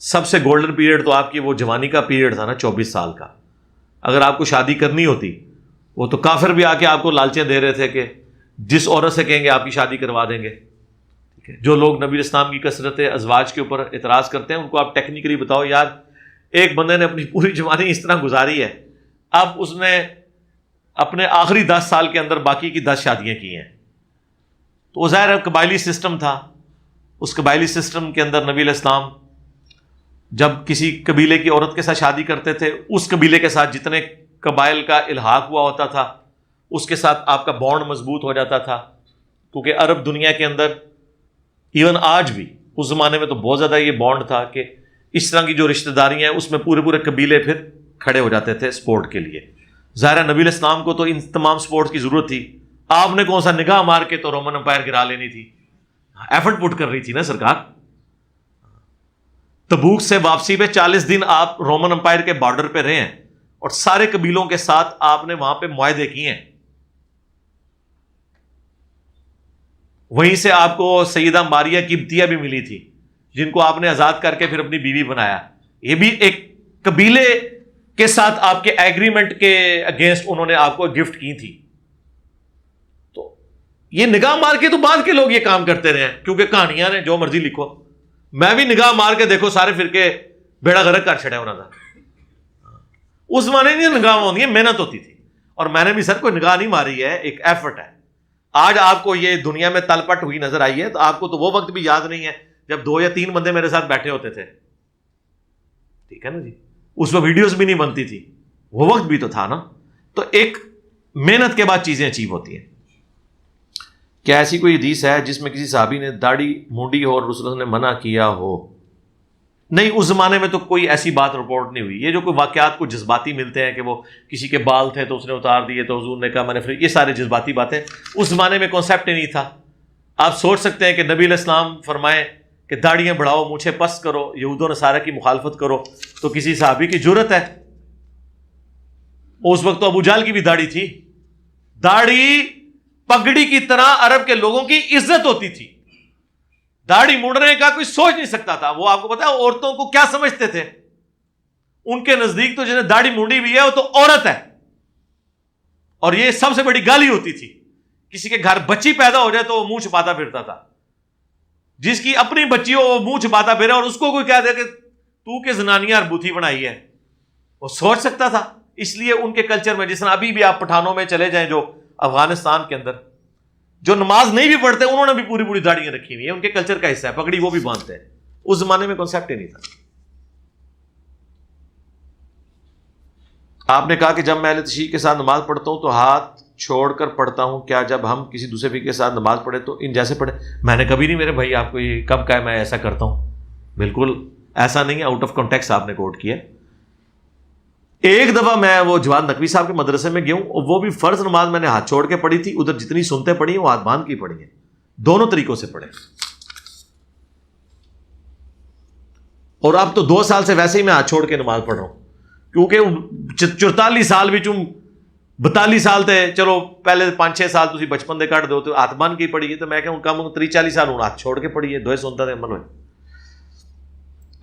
سب سے گولڈن پیریڈ تو آپ کی وہ جوانی کا پیریڈ تھا نا، 24 سال کا. اگر آپ کو شادی کرنی ہوتی، وہ تو کافر بھی آ کے آپ کو لالچیں دے رہے تھے کہ جس عورت سے کہیں گے آپ کی شادی کروا دیں گے. ٹھیک ہے، جو لوگ نبی اسلام کی کثرت ازواج کے اوپر اعتراض کرتے ہیں ان کو آپ ٹیکنیکلی بتاؤ یار ایک بندے نے اپنی پوری جوانی اس طرح گزاری ہے، اب اس نے اپنے آخری 10 سال کے اندر باقی کی 10 شادیاں کی ہیں. تو وہ ظاہر قبائلی سسٹم تھا، اس قبائلی سسٹم کے اندر نبی علیہ السلام جب کسی قبیلے کی عورت کے ساتھ شادی کرتے تھے، اس قبیلے کے ساتھ جتنے قبائل کا الحاق ہوا ہوتا تھا اس کے ساتھ آپ کا بانڈ مضبوط ہو جاتا تھا. کیونکہ عرب دنیا کے اندر ایون آج بھی، اس زمانے میں تو بہت زیادہ یہ بانڈ تھا کہ اس طرح کی جو رشتہ داریاں ہیں اس میں پورے پورے قبیلے پھر کھڑے ہو جاتے تھے سپورٹ کے لیے. ظاہر نبی علیہ السلام کو تو ان تمام سپورٹ کی ضرورت تھی. آپ نے کون سا نگاہ مار کے تو رومن امپائر گرا لینی تھی، ایفرٹ پٹ کر رہی تھی نا سرکار. تبوک سے واپسی پہ 40 دن آپ رومن امپائر کے بارڈر پہ رہے ہیں اور سارے قبیلوں کے ساتھ آپ نے وہاں پہ معاہدے کیے ہیں. وہیں سے آپ کو سیدہ ماریہ قبطیہ بھی ملی تھی جن کو آپ نے آزاد کر کے پھر اپنی بیوی بنایا. یہ بھی ایک قبیلے کے ساتھ آپ کے ایگریمنٹ کے اگینسٹ انہوں نے آپ کو گفٹ کی تھی. تو یہ نگاہ مار کے تو بعد کے لوگ یہ کام کرتے رہے ہیں، کیونکہ کہانیاں نے جو مرضی لکھو. میں بھی نگاہ مار کے دیکھو سارے فرقے بیڑا غرق کر چھڑے ہونا تھا. اس زمانے میں نگاہ ہوتی ہے، محنت ہوتی تھی، اور میں نے بھی سر کوئی نگاہ نہیں ماری ہے، ایک ایفرٹ ہے. آج آپ کو یہ دنیا میں تل پٹ ہوئی نظر آئی ہے تو آپ کو تو وہ وقت بھی یاد نہیں ہے جب 2 یا 3 بندے میرے ساتھ بیٹھے ہوتے تھے. ٹھیک ہے نا جی، اس وقت ویڈیوز بھی نہیں بنتی تھی، وہ وقت بھی تو تھا نا. تو ایک محنت کے بعد چیزیں اچیو ہوتی ہیں. کیا ایسی کوئی حدیث ہے جس میں کسی صحابی نے داڑھی مونڈی ہو اور رسول اللہ نے منع کیا ہو؟ نہیں، اس زمانے میں تو کوئی ایسی بات رپورٹ نہیں ہوئی. یہ جو کوئی واقعات کو جذباتی ملتے ہیں کہ وہ کسی کے بال تھے تو اس نے اتار دیے تو حضور نے کہا میں نے، یہ سارے جذباتی باتیں، اس زمانے میں کانسیپٹ ہی نہیں تھا. آپ سوچ سکتے ہیں کہ نبی علیہ السلام فرمائیں کہ داڑیاں بڑھاؤ، مونچھیں پس کرو، یہود و نصارہ کی مخالفت کرو، تو کسی صحابی کی جرت ہے؟ اس وقت تو ابو جہل کی بھی داڑھی تھی. داڑھی پگڑی کی طرح عرب کے لوگوں کی عزت ہوتی تھی. داڑھی مڑنے کا کوئی سوچ نہیں سکتا تھا. وہ آپ کو پتا ہے عورتوں کو کیا سمجھتے تھے؟ ان کے نزدیک تو جنہیں داڑھی مونڈی ہوئی ہے وہ تو عورت ہے، اور یہ سب سے بڑی گالی ہوتی تھی. کسی کے گھر بچی پیدا ہو جائے تو وہ منہ چھپاتا پھرتا تھا. جس کی اپنی بچی ہو وہ منہ چھپاتا پھرے، اور اس کو کوئی کہہ دے کہ تو کہ زنانیاں بوتھی بنائی ہے، وہ سوچ سکتا تھا؟ اس لیے ان کے کلچر میں، جس طرح ابھی بھی آپ پٹھانوں میں چلے جائیں جو افغانستان کے اندر جو نماز نہیں بھی پڑھتے انہوں نے بھی پوری پوری داڑیاں رکھی ہوئی ہیں، ان کے کلچر کا حصہ ہے، پگڑی وہ بھی باندھتے ہیں. اس زمانے میں کانسیپٹ ہی نہیں تھا. آپ نے کہا کہ جب میں اہل تشیع کے ساتھ نماز پڑھتا ہوں تو ہاتھ چھوڑ کر پڑھتا ہوں، کیا جب ہم کسی دوسرے فرقے کے ساتھ نماز پڑھے تو ان جیسے پڑھے؟ میں نے کبھی نہیں میرے بھائی آپ کو یہ کب کہا میں ایسا کرتا ہوں، بالکل ایسا نہیں ہے. آؤٹ آف کانٹیکسٹ آپ نے کوٹ کیا. ایک دفعہ میں وہ جواد نقوی صاحب کے مدرسے میں گیا ہوں، اور وہ بھی فرض نماز میں نے ہاتھ چھوڑ کے پڑھی تھی، ادھر جتنی سنتے پڑھی ہیں وہ ہاتھ باندھ کے پڑھی ہیں، دونوں طریقوں سے پڑھیں. اور اب تو 2 سال سے ویسے ہی میں ہاتھ چھوڑ کے نماز پڑھ رہا ہوں، کیونکہ 44 سال بھی 42 سال تھے، چلو پہلے 5-6 سال تھی بچپن دے کٹ دو تو ہاتھ باندھ کے پڑھی ہے، تو میں کہوں کم 30-40 سال ہوں ہاتھ چھوڑ کے پڑھی ہے، دوئے سنتا تھے عمل ہوئے.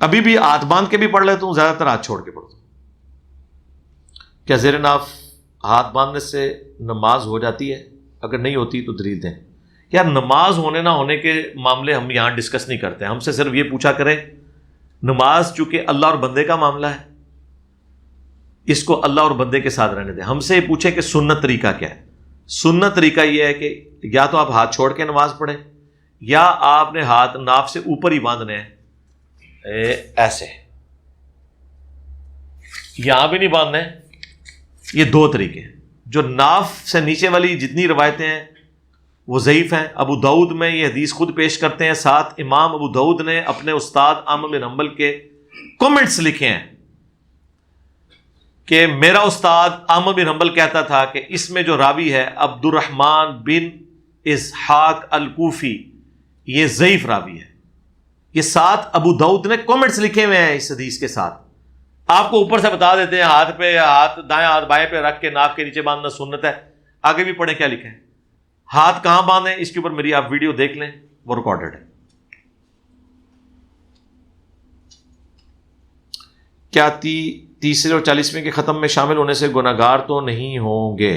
ابھی بھی ہاتھ باندھ کے بھی پڑھ لیتا ہوں، زیادہ تر ہاتھ چھوڑ کے پڑھتا ہوں. کیا زیر ناف ہاتھ باندھنے سے نماز ہو جاتی ہے؟ اگر نہیں ہوتی تو دلیل دیں. یار نماز ہونے نہ ہونے کے معاملے ہم یہاں ڈسکس نہیں کرتے، ہم سے صرف یہ پوچھا کریں نماز چونکہ اللہ اور بندے کا معاملہ ہے، اس کو اللہ اور بندے کے ساتھ رہنے دیں. ہم سے یہ پوچھیں کہ سنت طریقہ کیا ہے. سنت طریقہ یہ ہے کہ یا تو آپ ہاتھ چھوڑ کے نماز پڑھیں، یا آپ نے ہاتھ ناف سے اوپر ہی باندھنے ہیں، ایسے یہاں بھی نہیں باندھنے. یہ 2 طریقے ہیں. جو ناف سے نیچے والی جتنی روایتیں ہیں وہ ضعیف ہیں. ابو داؤد میں یہ حدیث خود پیش کرتے ہیں، ساتھ امام ابو داؤد نے اپنے استاد احمد بن حنبل کے کمنٹس لکھے ہیں کہ میرا استاد احمد بن حنبل کہتا تھا کہ اس میں جو راوی ہے عبد الرحمن بن اسحاق الکوفی، یہ ضعیف راوی ہے. یہ ساتھ ابو داؤد نے کمنٹس لکھے ہوئے ہیں اس حدیث کے ساتھ. آپ کو اوپر سے بتا دیتے ہیں ہاتھ پہ ہاتھ دائیں ہاتھ بائیں پہ رکھ کے ناف کے نیچے باندھنا سنت ہے. آگے بھی پڑھیں کیا لکھے ہیں، ہاتھ کہاں باندھیں اس کے اوپر میری آپ ویڈیو دیکھ لیں، وہ ریکارڈڈ ہے. کیا 30 اور 40ویں کے ختم میں شامل ہونے سے گناہگار تو نہیں ہوں گے؟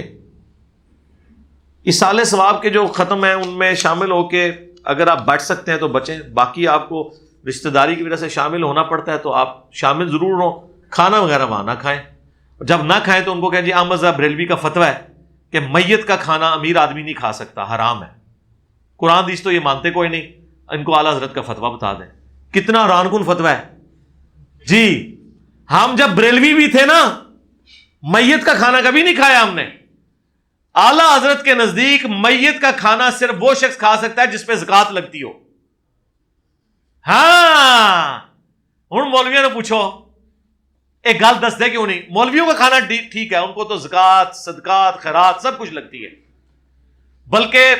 اصالہ ثواب کے جو ختم ہیں ان میں شامل ہو کے اگر آپ بچ سکتے ہیں تو بچیں. باقی آپ کو رشتہ داری کی وجہ سے شامل ہونا پڑتا ہے تو آپ شامل ضرور ہوں، کھانا وغیرہ وہاں نہ کھائیں. جب نہ کھائیں تو ان کو کہیں جی احمد صاحب بریلوی کا فتویٰ ہے کہ میت کا کھانا امیر آدمی نہیں کھا سکتا، حرام ہے. قرآن حدیث تو یہ مانتے کوئی نہیں، ان کو اعلیٰ حضرت کا فتویٰ بتا دیں. کتنا حیران کن فتویٰ ہے جی. ہم جب بریلوی بھی تھے نا، میت کا کھانا کبھی نہیں کھایا ہم نے. اعلیٰ حضرت کے نزدیک میت کا کھانا صرف وہ شخص کھا سکتا ہے جس پہ زکوٰۃ لگتی ہو. ہاں ہوں مولویوں نے پوچھو ایک گل دس دے کیوں نہیں، مولویوں کا کھانا ٹھیک ہے، ان کو تو زکوٰۃ صدقات خیرات سب کچھ لگتی ہے، بلکہ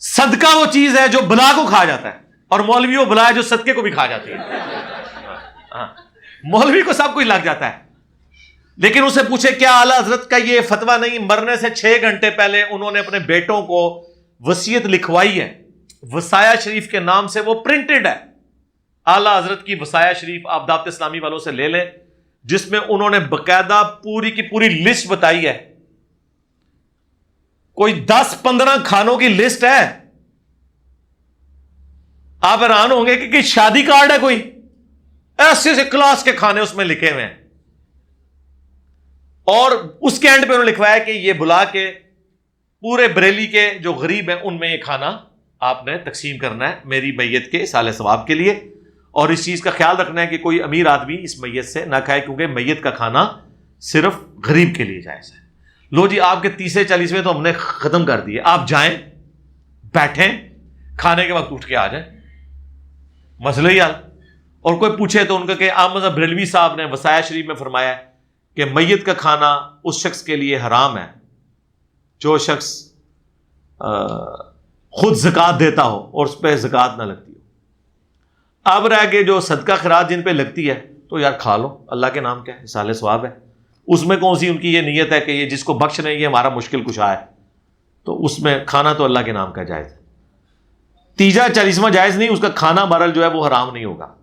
صدقہ وہ چیز ہے جو بلا کو کھا جاتا ہے، اور مولوی وہ بلا ہے جو صدقے کو بھی کھا جاتی ہے. مولوی کو سب کچھ لگ جاتا ہے. لیکن اسے پوچھے کیا اعلیٰ حضرت کا یہ فتویٰ نہیں، مرنے سے 6 گھنٹے پہلے انہوں نے اپنے بیٹوں کو وصیت لکھوائی ہے، وصایا شریف کے نام سے، وہ پرنٹڈ ہے. اعلیٰ حضرت کی وصایا شریف آپ دعوت اسلامی والوں سے لے لیں، جس میں انہوں نے باقاعدہ پوری کی پوری لسٹ بتائی ہے. کوئی 10-15 کھانوں کی لسٹ ہے. آپ حیران ہوں گے کہ شادی کارڈ ہے کوئی، ایسے سے کلاس کے کھانے اس میں لکھے ہوئے ہیں. اور اس کے اینڈ پہ انہوں نے لکھوایا کہ یہ بلا کے پورے بریلی کے جو غریب ہیں ان میں یہ کھانا آپ نے تقسیم کرنا ہے میری میت کے اصالہ ثواب کے لیے. اور اس چیز کا خیال رکھنا ہے کہ کوئی امیر آدمی اس میت سے نہ کھائے، کیونکہ میت کا کھانا صرف غریب کے لیے جائز ہے. لو جی آپ کے 30-40ویں تو ہم نے ختم کر دیے. آپ جائیں بیٹھیں، کھانے کے وقت اٹھ کے آ جائیں، مسئلہ ہی حل. اور کوئی پوچھے تو ان کا کہ احمد بریلوی صاحب نے وصایا شریف میں فرمایا کہ میت کا کھانا اس شخص کے لیے حرام ہے جو شخص خود زکوٰۃ دیتا ہو اور اس پہ زکوٰۃ نہ لگتی ہو. اب رہ کے جو صدقہ خیرات جن پہ لگتی ہے تو یار کھا لو، اللہ کے نام کیا ہے، اصالہ ثواب ہے. اس میں کون سی ان کی یہ نیت ہے کہ یہ جس کو بخش رہے ہیں یہ ہمارا مشکل کشا ہے، تو اس میں کھانا تو اللہ کے نام کا جائز ہے. 30 40واں جائز نہیں، اس کا کھانا بہرحال جو ہے وہ حرام نہیں ہوگا.